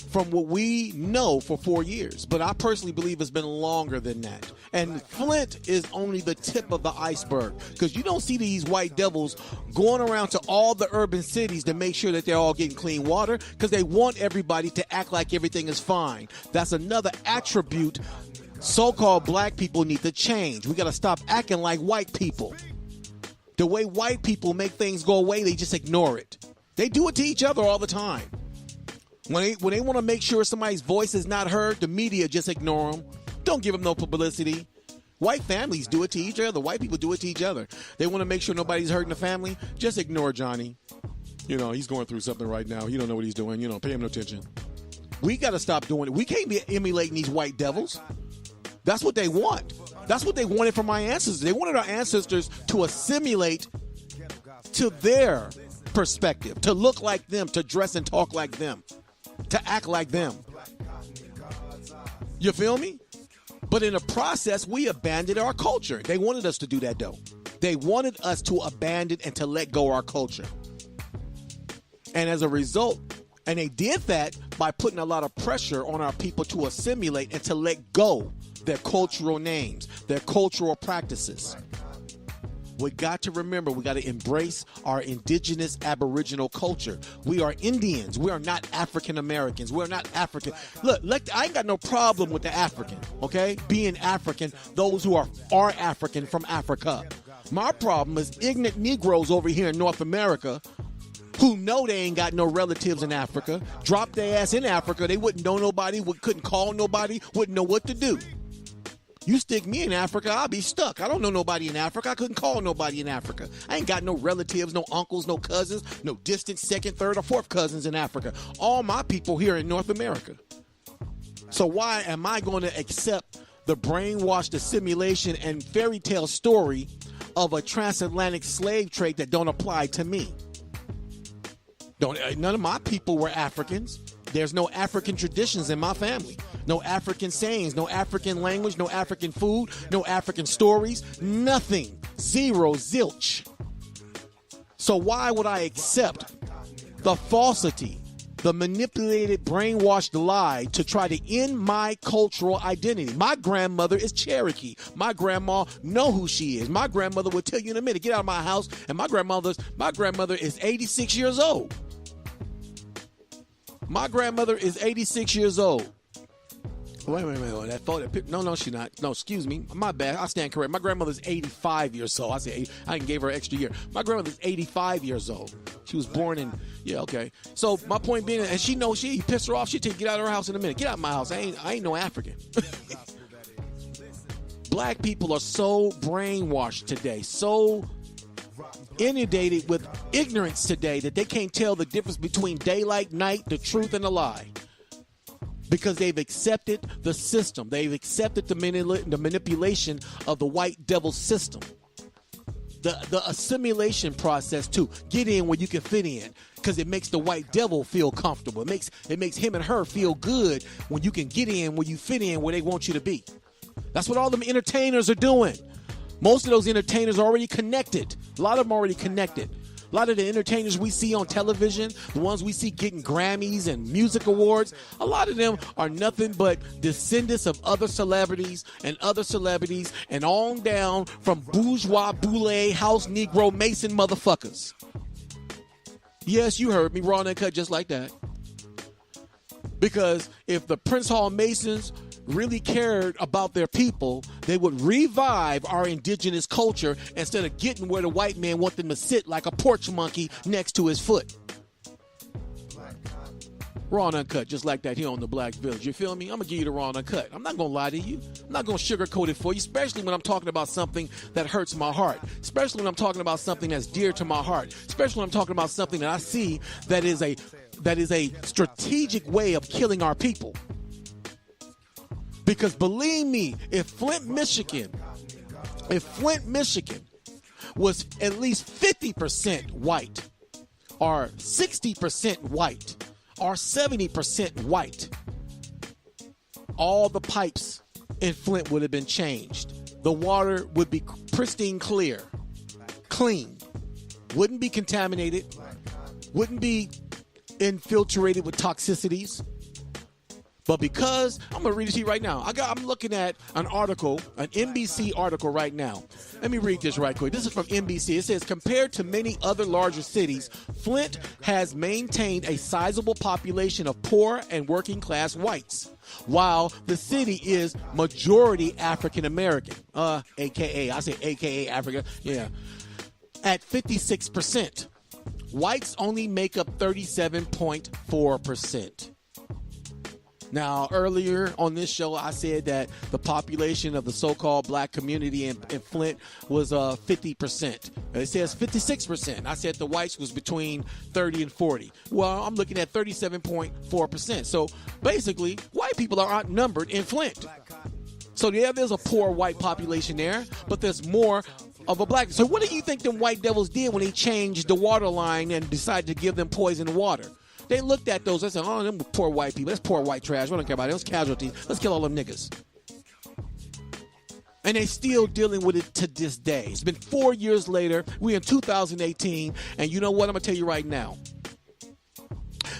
S3: from what we know for 4 years. But I personally believe it's been longer than that. And Flint is only the tip of the iceberg because you don't see these white devils going around to all the urban cities to make sure that they're all getting clean water because they want everybody to act like everything is fine. That's another attribute so-called black people need to change. We got to stop acting like white people. The way white people make things go away, they just ignore it. They do it to each other all the time. When they want to make sure somebody's voice is not heard, the media just ignore them. Don't give them no publicity. White families do it to each other. White people do it to each other. They want to make sure nobody's hurting the family. Just ignore Johnny. You know, he's going through something right now. You don't know what he's doing. You know, pay him no attention. We got to stop doing it. We can't be emulating these white devils. That's what they want. That's what they wanted from my ancestors. They wanted our ancestors to assimilate to their perspective, to look like them, to dress and talk like them, to act like them. You feel me? But in the process, we abandoned our culture. They wanted us to do that, though. They wanted us to abandon and to let go of our culture. And as a result, and they did that by putting a lot of pressure on our people to assimilate and to let go their cultural names, their cultural practices. We got to remember, we got to embrace our indigenous Aboriginal culture. We are Indians. We are not African Americans. We're not African. Look, I ain't got no problem with the African, okay? Being African, those who are African from Africa. My problem is ignorant Negroes over here in North America who know they ain't got no relatives in Africa, drop their ass in Africa. They wouldn't know nobody, couldn't call nobody, wouldn't know what to do. You stick me in Africa, I'll be stuck. I don't know nobody in Africa. I couldn't call nobody in Africa. I ain't got no relatives, no uncles, no cousins, no distant second, third, or fourth cousins in Africa. All my people here in North America. So why am I going to accept the brainwashed assimilation and fairy tale story of a transatlantic slave trade that don't apply to me? None of my people were Africans. There's no African traditions in my family. No African sayings, no African language, no African food, no African stories, nothing. Zero, zilch. So why would I accept the falsity, the manipulated, brainwashed lie to try to end my cultural identity? My grandmother is Cherokee. My grandma know who she is. My grandmother will tell you in a minute, get out of my house. And my grandmother is 86 years old. My grandmother is 86 years old. Wait. That photo. No, she's not. No, excuse me. My bad. I stand correct. My grandmother's 85 years old. I gave her an extra year. My grandmother's 85 years old. She was born in, okay. So my point being, and she knows he pissed her off. She take get out of her house in a minute. Get out of my house. I ain't no African. Black people are so brainwashed today, so inundated with ignorance today that they can't tell the difference between daylight, night, the truth, and the lie. Because they've accepted the system. They've accepted the manipulation of the white devil system. The assimilation process too. Get in where you can fit in, because it makes the white devil feel comfortable. It makes him and her feel good when you can get in where you fit in where they want you to be. That's what all them entertainers are doing. Most of those entertainers are already connected. A lot of them are already connected. A lot of the entertainers we see on television, the ones we see getting Grammys and music awards, a lot of them are nothing but descendants of other celebrities and on down from bourgeois, boule, house Negro, Mason motherfuckers. Yes, you heard me, raw and uncut just like that. Because if the Prince Hall Masons really cared about their people, they would revive our indigenous culture instead of getting where the white man want them to sit like a porch monkey next to his foot. Raw and uncut, just like that here on the Black Village. You feel me? I'm going to give you the raw and uncut. I'm not going to lie to you. I'm not going to sugarcoat it for you, especially when I'm talking about something that hurts my heart, especially when I'm talking about something that's dear to my heart, especially when I'm talking about something that I see that is a strategic way of killing our people. Because believe me, if Flint, Michigan was at least 50% white, or 60% white, or 70% white, all the pipes in Flint would have been changed. The water would be pristine clear, clean, wouldn't be contaminated, wouldn't be infiltrated with toxicities. But because, I'm going to read it to you right now. I'm looking at an article, an NBC article right now. Let me read this right quick. This is from NBC. It says, compared to many other larger cities, Flint has maintained a sizable population of poor and working class whites, while the city is majority African American, AKA Africa, yeah, at 56%. Whites only make up 37.4%. Now, earlier on this show, I said that the population of the so-called black community in Flint was 50%. It says 56%. I said the whites was between 30 and 40. Well, I'm looking at 37.4%. So basically, white people are outnumbered in Flint. So yeah, there's a poor white population there, but there's more of a black. So what do you think them white devils did when they changed the water line and decided to give them poisoned water? They looked at those and said, oh, them poor white people. That's poor white trash. We don't care about it. Those casualties. Let's kill all them niggas. And they still dealing with it to this day. It's been 4 years later. We're in 2018. And you know what? I'm going to tell you right now.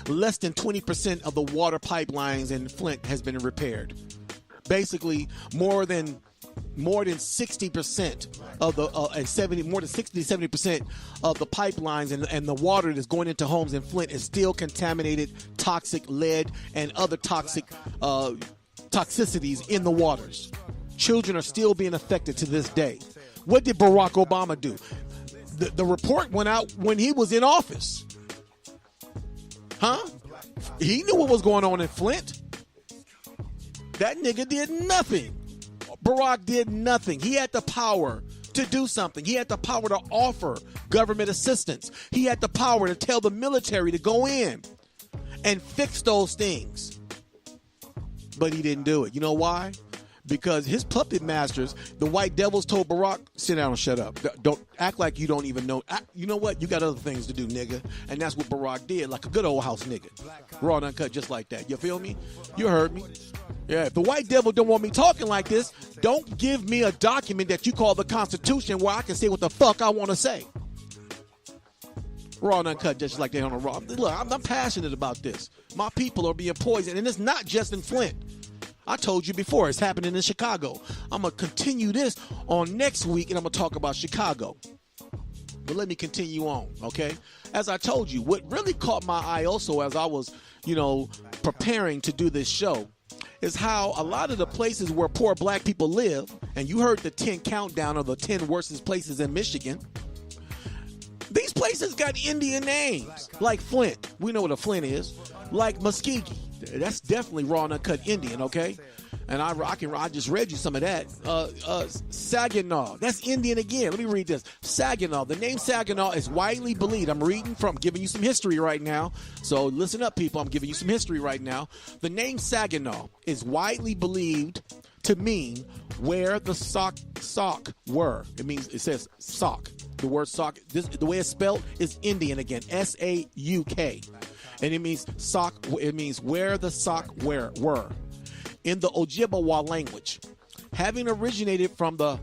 S3: Less than 20% of the water pipelines in Flint has been repaired. Basically, more than 60% of the more than 60-70% of the pipelines and the water that's going into homes in Flint is still contaminated, toxic lead and other toxic toxicities in the waters. Children are still being affected to this day. What did Barack Obama do? The report went out when he was in office. Huh? He knew what was going on in Flint. That nigga did nothing. Barack did nothing. He had the power to do something. He had the power to offer government assistance. He had the power to tell the military to go in and fix those things. But he didn't do it. You know why? because his puppet masters, the white devils, told Barack, sit down and shut up. Don't act like you don't even know. You know what? You got other things to do, nigga. And that's what Barack did, like a good old house nigga. Raw and uncut just like that. You feel me? You heard me. Yeah, if the white devil don't want me talking like this, don't give me a document that you call the Constitution where I can say what the fuck I want to say. Raw and uncut just like that on the raw. Look, I'm passionate about this. My people are being poisoned, and it's not just in Flint. I told you before, it's happening in Chicago. I'm going to continue this on next week, and I'm going to talk about Chicago. But let me continue on, okay? As I told you, what really caught my eye also as I was, preparing to do this show is how a lot of the places where poor black people live, and you heard the 10 countdown of the 10 worstest places in Michigan, these places got Indian names, like Flint. We know what a Flint is. Like Muskegee. That's definitely raw and uncut Indian, okay? And I just read you some of that. Saginaw. That's Indian again. Let me read this. Saginaw. The name Saginaw is widely believed. I'm giving you some history right now. So listen up, people. I'm giving you some history right now. The name Saginaw is widely believed to mean where the sock were. It says sock. The word sock, the way it's spelled is Indian again. S-A-U-K. And it means sock. It means where the sock were. In the Ojibwa language, having originated from the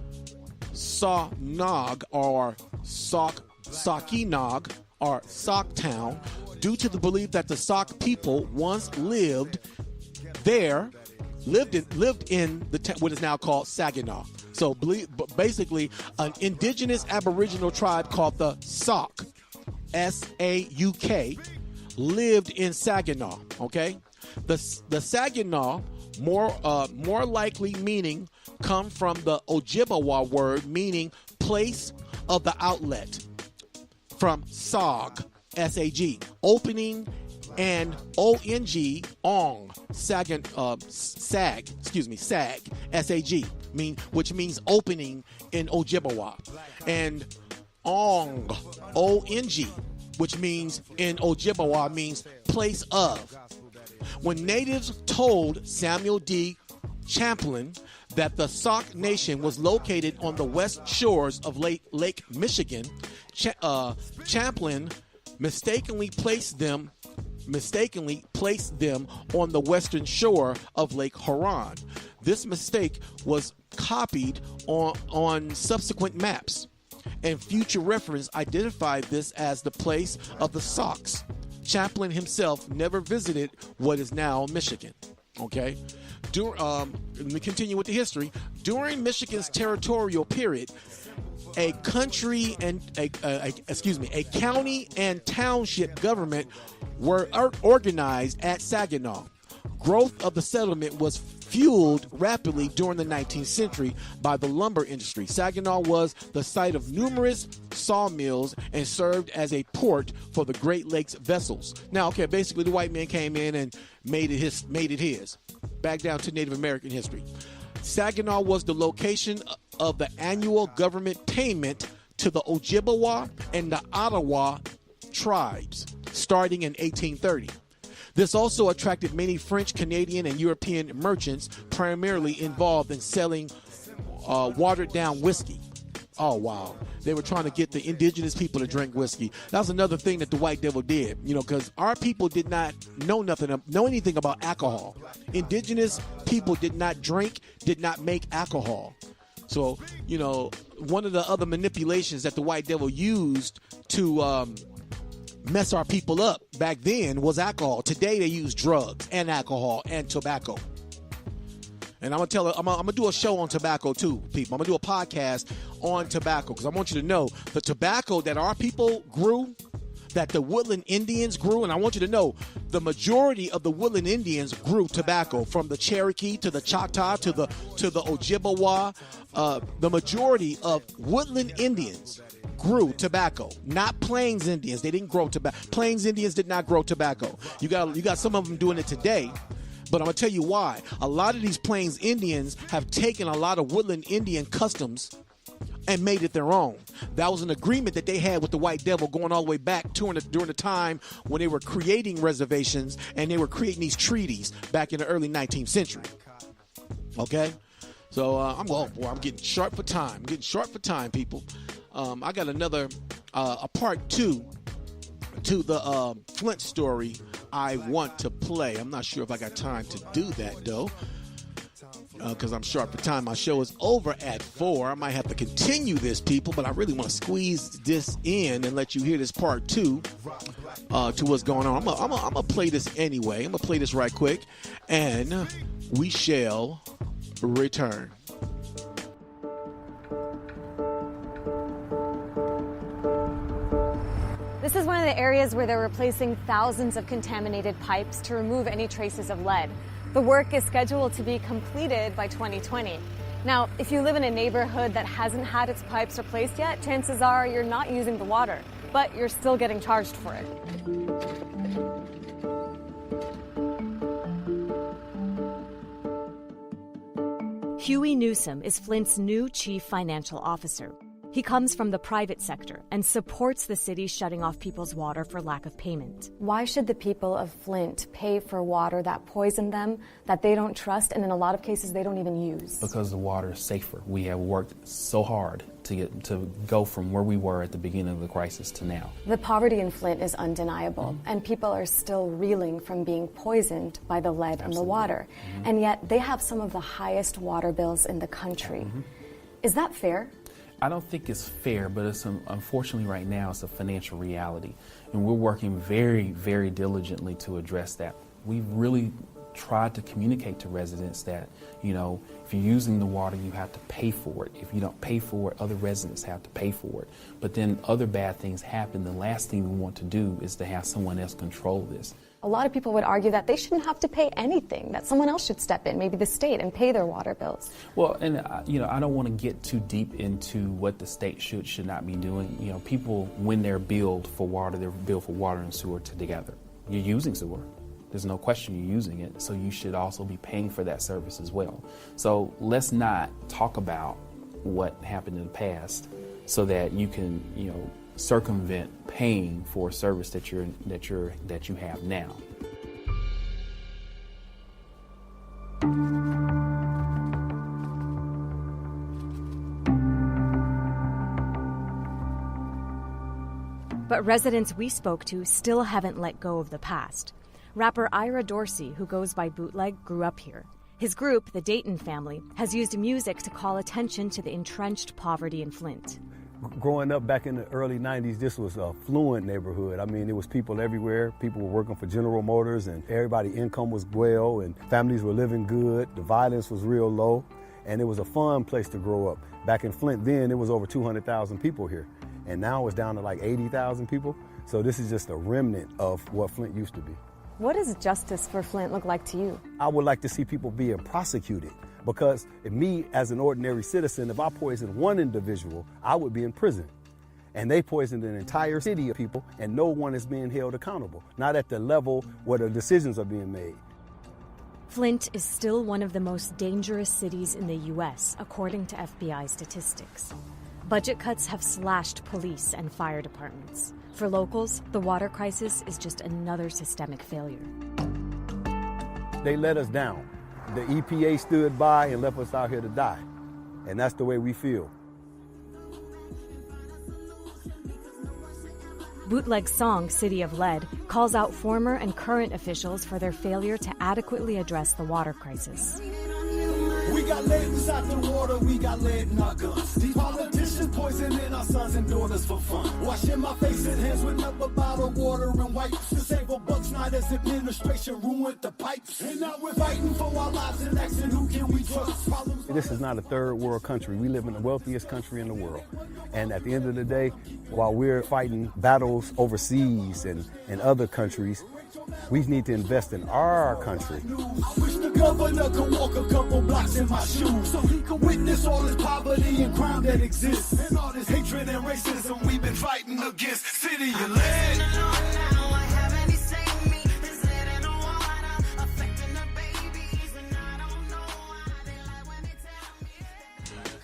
S3: Saugnog or Saukenog or Sauktown, due to the belief that the Sauk people once lived in what is now called Saginaw. So basically, an indigenous Aboriginal tribe called the Sauk, S-A-U-K, lived in Saginaw. Okay, the Saginaw, more likely meaning, come from the Ojibwa word meaning place of the outlet, from sag, S-A-G, opening, and O-N-G, ong, sag, S-A-G, which means opening in Ojibwa, and ong, O-N-G, which means in Ojibwa means place of. When natives told Samuel D. Champlain that the Sauk Nation was located on the west shores of Lake Michigan, Champlain mistakenly placed them on the western shore of Lake Huron. This mistake was copied on subsequent maps, and future reference identified this as the place of the Sauks. Champlain himself never visited what is now Michigan. Okay, let me continue with the history. During Michigan's territorial period, a county and township government were organized at Saginaw. Growth of the settlement was fueled rapidly during the 19th century by the lumber industry. Saginaw was the site of numerous sawmills and served as a port for the Great Lakes vessels. Now, okay, basically the white man came in and made it his. Back down to Native American history. Saginaw was the location of the annual government payment to the Ojibwa and the Ottawa tribes, starting in 1830. This also attracted many French, Canadian, and European merchants, primarily involved in selling watered-down whiskey. Oh, wow. They were trying to get the indigenous people to drink whiskey. That was another thing that the white devil did, because our people did not know anything about alcohol. Indigenous people did not drink, did not make alcohol. So, one of the other manipulations that the white devil used to mess our people up back then was alcohol. Today they use drugs and alcohol and tobacco. And I'm gonna do a show on tobacco too, people. I'm gonna do a podcast on tobacco because I want you to know the tobacco that our people grew, that the Woodland Indians grew, and I want you to know the majority of the Woodland Indians grew tobacco, from the Cherokee to the Choctaw to the Ojibwa. The majority of Woodland Indians grew tobacco, not Plains Indians. They didn't grow tobacco. Plains Indians did not grow tobacco. You got some of them doing it today, but I'm gonna tell you why. A lot of these Plains Indians have taken a lot of Woodland Indian customs and made it their own. That was an agreement that they had with the white devil going all the way back during the time when they were creating reservations and they were creating these treaties back in the early 19th century. Okay? So I'm getting short for time. People. I got another a part 2 to the Flint story I want to play. I'm not sure if I got time to do that though, because I'm short for time. My show is over at 4. I might have to continue this, people, but I really want to squeeze this in and let you hear this part 2 to what's going on. I'm gonna play this anyway. I'm gonna play this right quick, and we shall return.
S9: This is one of the areas where they're replacing thousands of contaminated pipes to remove any traces of lead. The work is scheduled to be completed by 2020. Now, if you live in a neighborhood that hasn't had its pipes replaced yet, chances are you're not using the water, but you're still getting charged for it.
S11: Huey Newsom is Flint's new chief financial officer. He comes from the private sector and supports the city shutting off people's water for lack of payment.
S9: Why should the people of Flint pay for water that poisoned them, that they don't trust, and in a lot of cases they don't even use?
S16: Because the water is safer. We have worked so hard to go from where we were at the beginning of the crisis to now.
S9: The poverty in Flint is undeniable, and people are still reeling from being poisoned by the lead in the water. And yet they have some of the highest water bills in the country. Is that fair?
S16: I don't think it's fair, but it's unfortunately right now it's a financial reality. And we're working very, very diligently to address that. We've really tried to communicate to residents that, you know, if you're using the water, you have to pay for it. If you don't pay for it, other residents have to pay for it. But then other bad things happen. The last thing we want to do is to have someone else control this.
S9: A lot of people would argue that they shouldn't have to pay anything, that someone else should step in, maybe the state, and pay their water bills.
S16: Well, and you know, I don't want to get too deep into what the state should not be doing. You know, people, when they're billed for water and sewer together. You're using sewer. There's no question you're using it, so you should also be paying for that service as well. So let's not talk about what happened in the past so that you can, you know, circumvent paying for a service that you have now.
S11: But residents we spoke to still haven't let go of the past. Rapper Ira Dorsey, who goes by Bootleg, grew up here. His group, the Dayton Family, has used music to call attention to the entrenched poverty in Flint.
S17: Growing up back in the early 90s, this was a fluent neighborhood. I mean, there was people everywhere. People were working for General Motors, and everybody's income was well, and families were living good. The violence was real low, and it was a fun place to grow up. Back in Flint then, it was over 200,000 people here, and now it's down to like 80,000 people. So this is just a remnant of what Flint used to be.
S9: What does justice for Flint look like to you?
S17: I would like to see people being prosecuted. Because me, as an ordinary citizen, if I poisoned one individual, I would be in prison. And they poisoned an entire city of people, and no one is being held accountable, not at the level where the decisions are being made.
S11: Flint is still one of the most dangerous cities in the U.S., according to FBI statistics. Budget cuts have slashed police and fire departments. For locals, the water crisis is just another systemic failure.
S17: They let us down. The EPA stood by and left us out here to die. And that's the way we feel.
S11: Bootleg's song, City of Lead, calls out former and current officials for their failure to adequately address the water crisis.
S6: We got lead inside the water, we got lead in our guns. These politicians poisoning our sons and daughters for fun. Washing my face and hands with nothing but bottled water and wipes. To save a buck, Snyder's administration ruined the pipes. And now we're fighting for our lives and asking who can we trust.
S17: This is not a third world country. We live in the wealthiest country in the world. And at the end of the day, while we're fighting battles overseas and in other countries, we need to invest in our country.
S6: I wish the governor could walk a couple blocks in my shoes so he could witness all this poverty and crime that exists. And all this hatred and racism we've been fighting against. City of lead.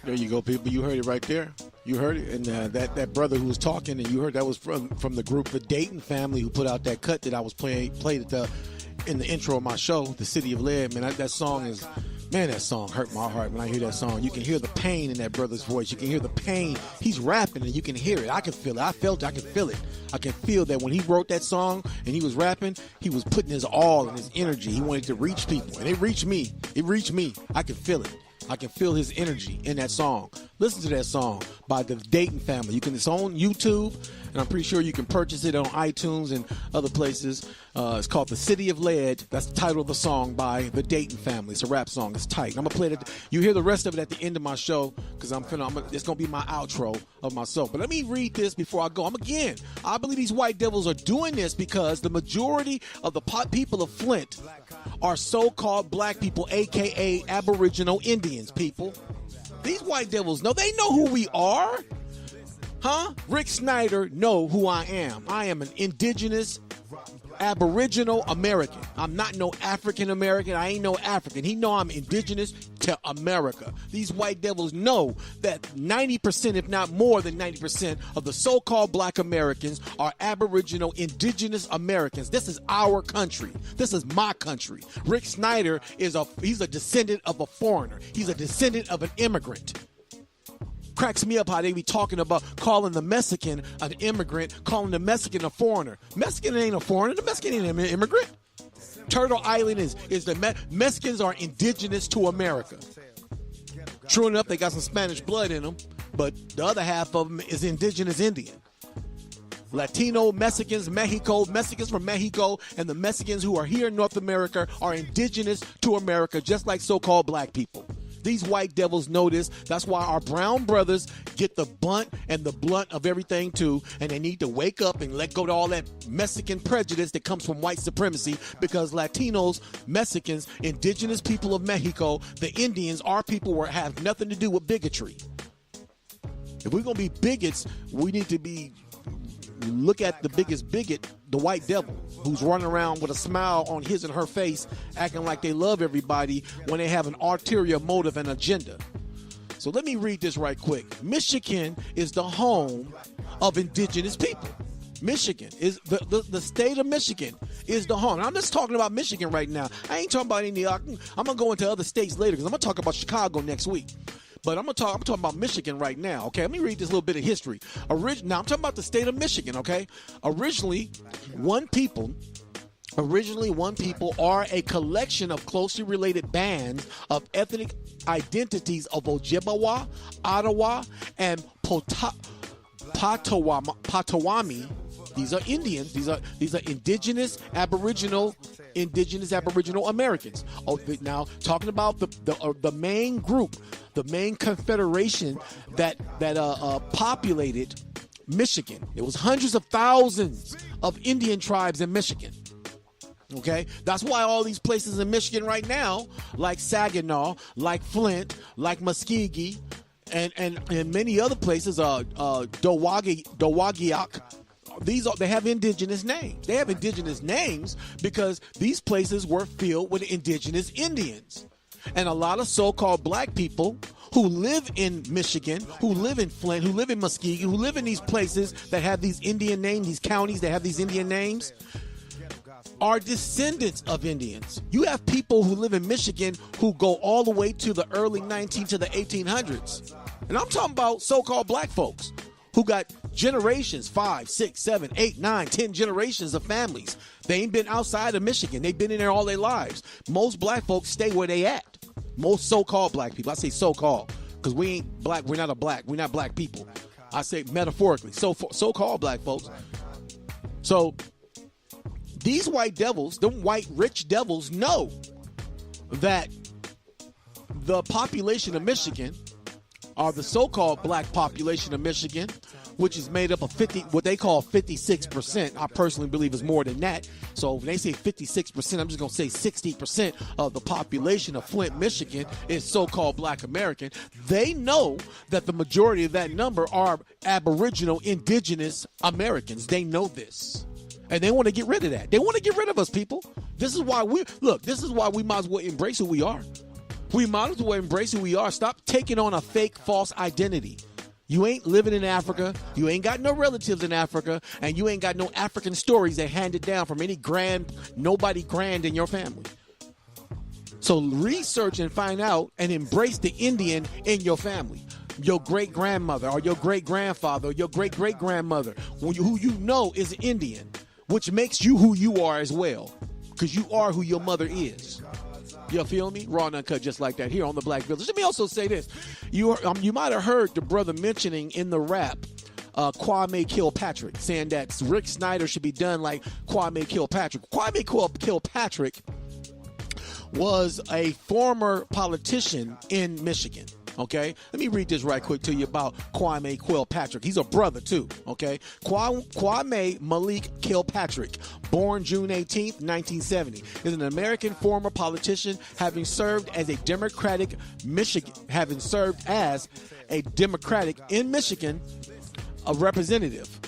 S3: There you go, people. You heard it right there. You heard it. And that brother who was talking, and you heard that was from the group, the Dayton Family, who put out that cut that I was played in the intro of my show, The City of Lead. Man, that song is, Man, that song hurt my heart when I hear that song. You can hear the pain in that brother's voice. You can hear the pain. He's rapping and you can hear it. I can feel it. I felt it. I can feel it. I can feel that when he wrote that song and he was rapping, he was putting his all and his energy. He wanted to reach people. And it reached me. It reached me. I can feel it. I can feel his energy in that song. Listen to that song by the Dayton family. It's on YouTube, and I'm pretty sure you can purchase it on iTunes and other places. It's called The City of Lead. That's the title of the song by the Dayton family. It's a rap song. It's tight. And I'm going to play it. You hear the rest of it at the end of my show because it's going to be my outro of myself. But let me read this before I go. I believe these white devils are doing this because the majority of the people of Flint are so-called black people, a.k.a. Aboriginal Indians, people. These white devils they know who we are. Huh? Rick Snyder know who I am. I am an indigenous Aboriginal American. I'm not no African American. I ain't no African. He know I'm indigenous to America. These white devils know that 90%, if not more than 90% of the so-called black Americans are Aboriginal indigenous Americans. This is our country. This is my country. Rick Snyder he's a descendant of a foreigner. He's a descendant of an immigrant. Cracks me up how they be talking about calling the Mexican an immigrant, calling the Mexican a foreigner. Mexican ain't a foreigner. The Mexican ain't an immigrant. Turtle Island is the Mexicans are indigenous to America. True enough, they got some Spanish blood in them, but the other half of them is indigenous Indian. Latino Mexicans, Mexicans from Mexico, and the Mexicans who are here in North America are indigenous to America, just like so-called black people. These white devils know this. That's why our brown brothers get the bunt and the blunt of everything too, and they need to wake up and let go of all that Mexican prejudice that comes from white supremacy, because Latinos, Mexicans, indigenous people of Mexico, the Indians, our people have nothing to do with bigotry. If we're going to be bigots, we need to look at the biggest bigot, the white devil, who's running around with a smile on his and her face, acting like they love everybody when they have an ulterior motive and agenda. So let me read this right quick. Michigan is the home of indigenous people. Michigan is the state of Michigan is the home. And I'm just talking about Michigan right now. I ain't talking about any. I'm gonna go into other states later because I'm gonna talk about Chicago next week. But I'm talking about Michigan right now, okay? Let me read this little bit of history. Now, I'm talking about the state of Michigan, okay? Originally, one people are a collection of closely related bands of ethnic identities of Ojibwa, Ottawa, and Potawatomi. These are Indians. These are indigenous Aboriginal Americans. Now, talking about the main group, the main confederation that populated Michigan. It was hundreds of thousands of Indian tribes in Michigan. Okay, that's why all these places in Michigan right now, like Saginaw, like Flint, like Muskogee, and many other places, Dowagiac. They have indigenous names. They have indigenous names because these places were filled with indigenous Indians. And a lot of so-called black people who live in Michigan, who live in Flint, who live in Muskogee, who live in these places that have these Indian names, these counties that have these Indian names, are descendants of Indians. You have people who live in Michigan who go all the way to the early 1900s to the 1800s. And I'm talking about so-called black folks who got generations, 5, 6, 7, 8, 9, 10 generations of families. They ain't been outside of Michigan. They've been in there all their lives. Most black folks stay where they at. Most so-called black people. I say so-called because we ain't black. We're not black people. I say metaphorically. So-called black folks. So these white devils, them white rich devils, know that the population of Michigan, are the so-called black population of Michigan, which is made up of what they call 56%. I personally believe is more than that. So when they say 56%, I'm just going to say 60% of the population of Flint, Michigan is so-called black American. They know that the majority of that number are Aboriginal indigenous Americans. They know this. And they want to get rid of that. They want to get rid of us, people. This is why we might as well embrace who we are. We might as well embrace who we are. Stop taking on a fake, false identity. You ain't living in Africa. You ain't got no relatives in Africa. And you ain't got no African stories that handed down from nobody grand in your family. So research and find out and embrace the Indian in your family. Your great-grandmother or your great-grandfather or your great-great-grandmother who you know is Indian, which makes you who you are as well, because you are who your mother is. You feel me? Raw and uncut just like that here on the Black Village. Let me also say this. You might have heard the brother mentioning in the rap Kwame Kilpatrick, saying that Rick Snyder should be done like Kwame Kilpatrick. Kwame Kilpatrick was a former politician in Michigan. Okay, let me read this right quick to you about Kwame Kilpatrick. He's a brother too. Okay, Kwame Malik Kilpatrick, born June 18th, 1970, is an American former politician, having served as a Democratic in Michigan, a representative,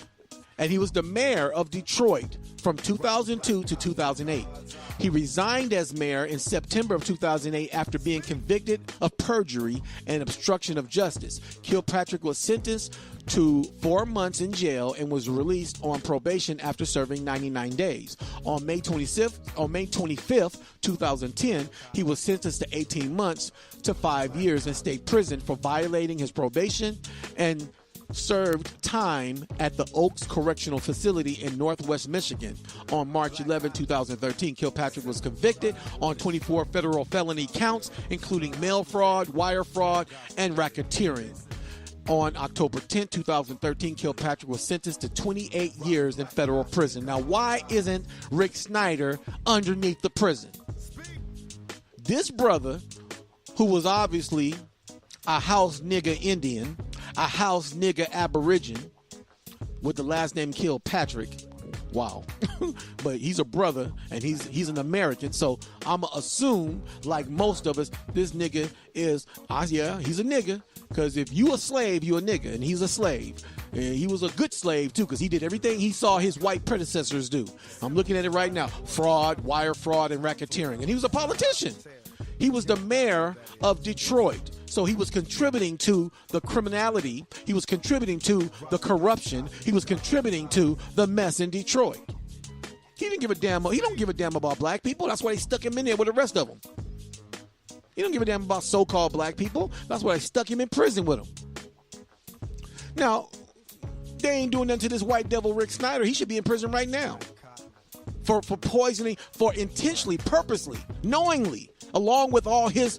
S3: and he was the mayor of Detroit from 2002 to 2008. He resigned as mayor in September of 2008 after being convicted of perjury and obstruction of justice. Kilpatrick was sentenced to 4 months in jail and was released on probation after serving 99 days. On May 25th, 2010, he was sentenced to 18 months to 5 years in state prison for violating his probation and served time at the Oaks Correctional Facility in Northwest Michigan. On March 11, 2013, Kilpatrick was convicted on 24 federal felony counts, including mail fraud, wire fraud, and racketeering. On October 10, 2013, Kilpatrick was sentenced to 28 years in federal prison. Now, why isn't Rick Snyder underneath the prison? This brother, who was obviously a house nigga Indian, a house nigga Aborigine with the last name Kilpatrick. Wow. But he's a brother and he's an American. So I'ma assume, like most of us, this nigga is, he's a nigga. Because if you a slave, you a nigga. And he's a slave. And he was a good slave too, because he did everything he saw his white predecessors do. I'm looking at it right now. Fraud, wire fraud, and racketeering. And he was a politician. He was the mayor of Detroit. So he was contributing to the criminality. He was contributing to the corruption. He was contributing to the mess in Detroit. He didn't give a damn. He don't give a damn about black people. That's why they stuck him in there with the rest of them. He don't give a damn about so-called black people. That's why they stuck him in prison with them. Now, they ain't doing nothing to this white devil Rick Snyder. He should be in prison right now for poisoning, for intentionally, purposely, knowingly, along with all his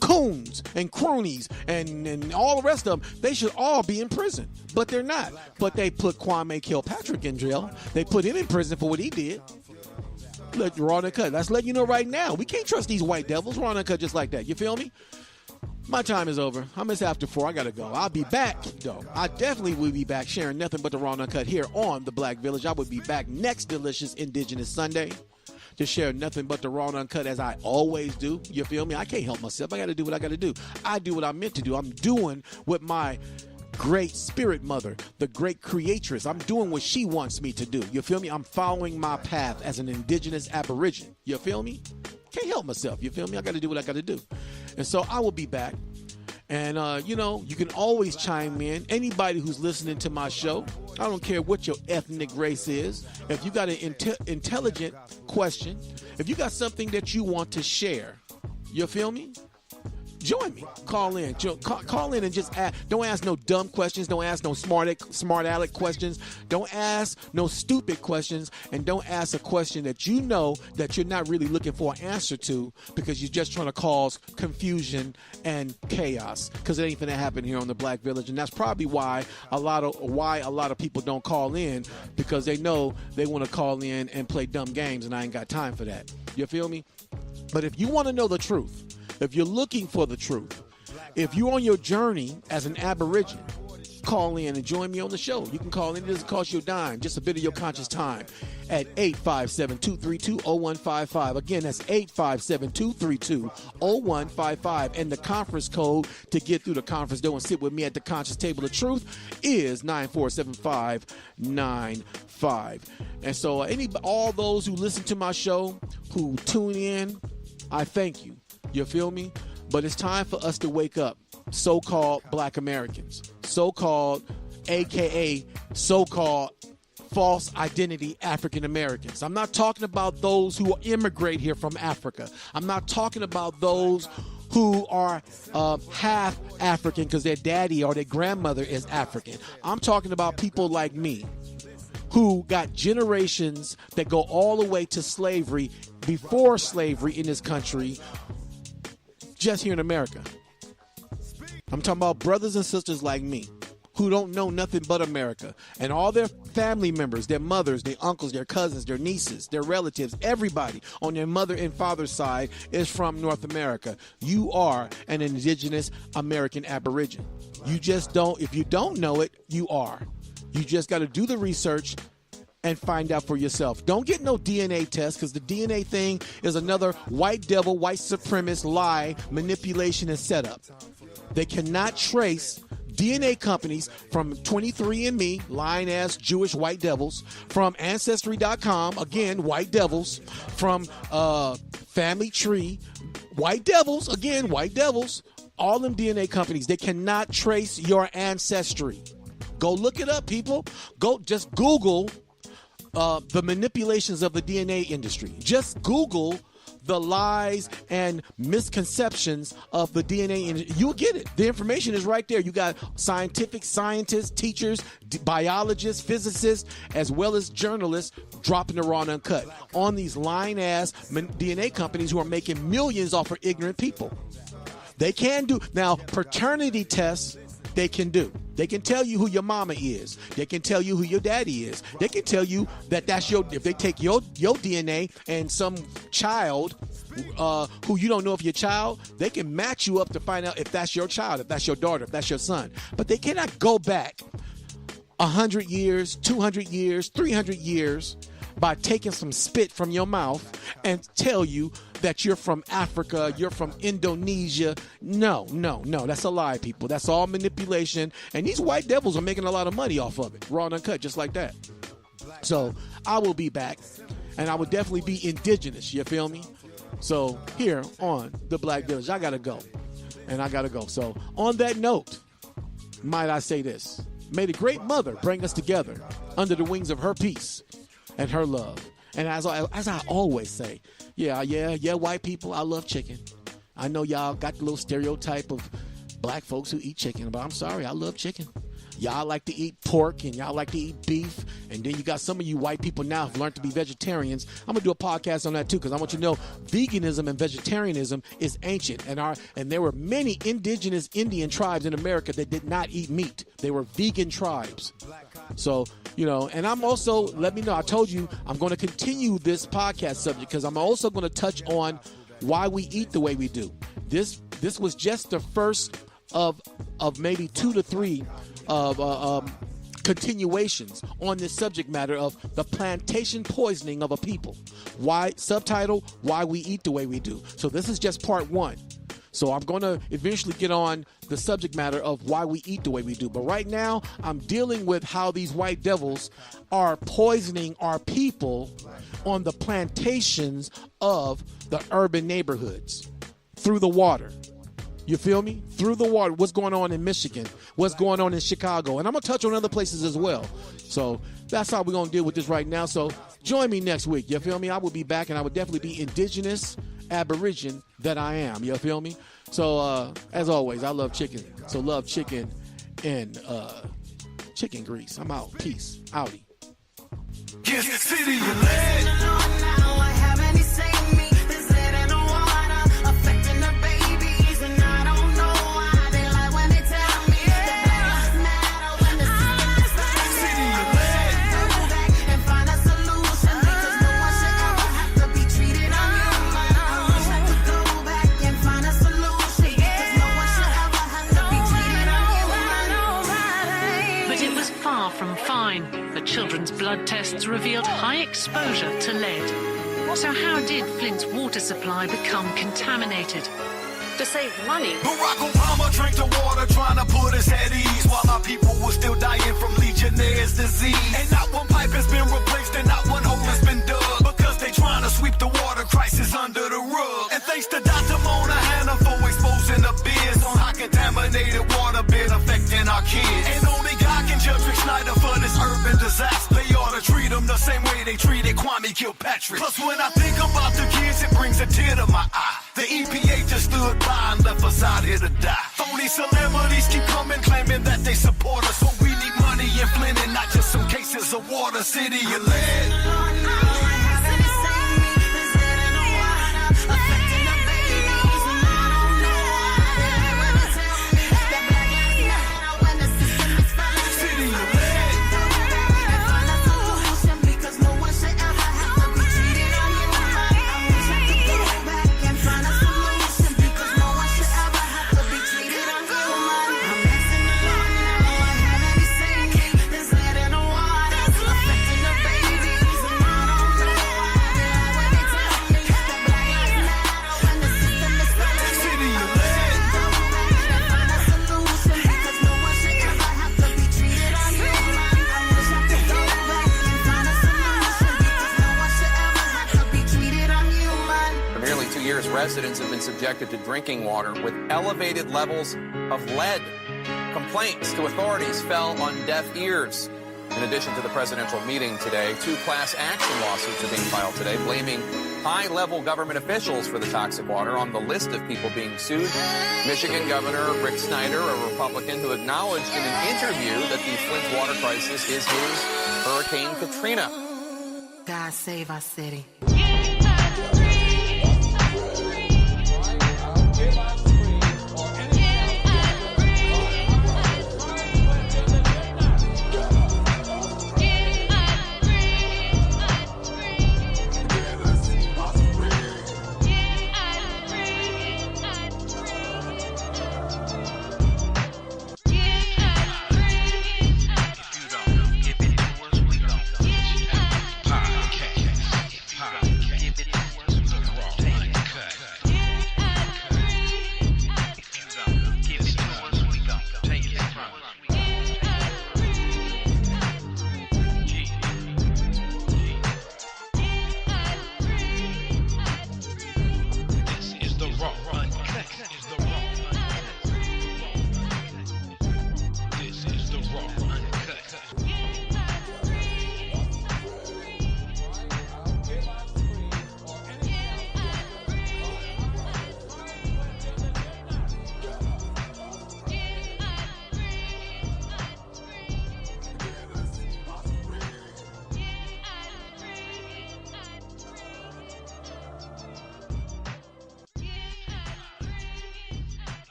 S3: coons and cronies and all the rest of them. They should all be in prison, but they're not. But they put Kwame Kilpatrick in jail. They put him in prison for what he did. Let Raw and Cut. Let's let you know right now. We can't trust these white devils. Raw and Cut just like that. You feel me? My time is over. It's after 4. I gotta go. I'll be back though. I definitely will be back sharing nothing but the Raw and Cut here on the Black Village. I will be back next delicious Indigenous Sunday to share nothing but the Raw and Uncut, as I always do. You feel me? I can't help myself. I got to do what I got to do. I do what I'm meant to do. I'm doing what my great spirit mother, the great creatress, I'm doing what she wants me to do. You feel me? I'm following my path as an indigenous Aborigine. You feel me? Can't help myself. You feel me? I got to do what I got to do. And so I will be back. And, you can always chime in. Anybody who's listening to my show, I don't care what your ethnic race is. If you got an intelligent question, if you got something that you want to share, you feel me? Join me. Call in. Call in and just ask. Don't ask no dumb questions. Don't ask no smart aleck questions. Don't ask no stupid questions. And don't ask a question that you know that you're not really looking for an answer to, because you're just trying to cause confusion and chaos. Because it ain't finna happen here on the Black Village. And that's probably why a lot of people don't call in, because they know they want to call in and play dumb games, and I ain't got time for that. You feel me? But if you want to know the truth, if you're looking for the truth, if you're on your journey as an Aborigine, call in and join me on the show. You can call in. It doesn't cost you a dime, just a bit of your conscious time at 857-232-0155. Again, that's 857-232-0155. And the conference code to get through the conference door and sit with me at the conscious table of truth is 947595. And so all those who listen to my show, who tune in, I thank you. You feel me? But it's time for us to wake up. So-called Black Americans. So-called, a.k.a. so-called false identity African Americans. I'm not talking about those who immigrate here from Africa. I'm not talking about those who are half African because their daddy or their grandmother is African. I'm talking about people like me who got generations that go all the way to slavery, before slavery in this country, just here in America. I'm talking about brothers and sisters like me who don't know nothing but America, and all their family members, their mothers, their uncles, their cousins, their nieces, their relatives, everybody on their mother and father's side is from North America. You are an indigenous American Aborigine. You just don't, if you don't know it, you are. You just got to do the research and find out for yourself. Don't get no DNA test, because the DNA thing is another white devil, white supremacist lie, manipulation, and setup. They cannot trace DNA companies from 23andMe, lying ass Jewish white devils, from Ancestry.com, again, white devils, from Family Tree, white devils, again, white devils. All them DNA companies, they cannot trace your ancestry. Go look it up, people. Go just Google the manipulations of the DNA industry. Just Google the lies and misconceptions of the DNA industry. You'll get it. The information is right there. You got scientists, teachers, biologists, physicists, as well as journalists dropping the raw and uncut on these lying ass DNA companies who are making millions off of ignorant people. They can do now paternity tests. They can do. They can tell you who your mama is. They can tell you who your daddy is. They can tell you that that's your, if they take your DNA and some child who you don't know if your child, they can match you up to find out if that's your child, if that's your daughter, if that's your son. But they cannot go back 100 years, 200 years, 300 years by taking some spit from your mouth and tell you that you're from Africa, you're from Indonesia. No, that's a lie, people. That's all manipulation. And these white devils are making a lot of money off of it. Raw and uncut, just like that. So I will be back, and I will definitely be indigenous. You feel me? So here on the Black Village, I got to go. And I got to go. So on that note, might I say this? May the great mother bring us together under the wings of her peace and her love. And as I always say, yeah, white people, I love chicken. I know y'all got the little stereotype of black folks who eat chicken, but I'm sorry, I love chicken. Y'all like to eat pork and y'all like to eat beef. And then you got some of you white people now who've learned to be vegetarians. I'm going to do a podcast on that too, because I want you to know veganism and vegetarianism is ancient. And there were many indigenous Indian tribes in America that did not eat meat. They were vegan tribes. So, and I'm also, let me know, I told you I'm going to continue this podcast subject because I'm also going to touch on why we eat the way we do. This was just the first of maybe 2 to 3 of continuations on this subject matter of the plantation poisoning of a people. Why, subtitle, why we eat the way we do. So this is just part 1. So I'm going to eventually get on the subject matter of why we eat the way we do. But right now, I'm dealing with how these white devils are poisoning our people on the plantations of the urban neighborhoods through the water. You feel me? Through the water. What's going on in Michigan? What's going on in Chicago? And I'm going to touch on other places as well. So that's how we're going to deal with this right now. So join me next week. You feel me? I will be back, and I will definitely be indigenous Aborigine that I am. You feel me? So as always, I love chicken. So love chicken and chicken grease. I'm out. Peace. Outie.
S6: Yes, city you led.
S5: Children's blood tests revealed high exposure to lead. So how did Flint's water supply become contaminated? To save money,
S6: Barack Obama drank the water trying to put us at ease while our people were still dying from Legionnaire's disease. And not one pipe has been replaced and not one hole has been dug because they trying to sweep the water crisis under the rug. And thanks to Dr. Mona Hanna for exposing the biz on how contaminated water been affecting our kids. And only God can judge Rick Snyder for this urban disaster. They ought to they treated Kwame Kilpatrick. Plus when I think about the kids, it brings a tear to my eye. The EPA just stood by and left us out here to die. Phony celebrities keep coming claiming that they support us, but we need money in Flint and not just some cases of water. City of lead.
S18: Residents have been subjected to drinking water with elevated levels of lead. Complaints to authorities fell on deaf ears. In addition to the presidential meeting today, 2 class action lawsuits are being filed today, blaming high-level government officials for the toxic water. On the list of people being sued, Michigan Governor Rick Snyder, a Republican who acknowledged in an interview that the Flint water crisis is his Hurricane Katrina.
S19: God save our city.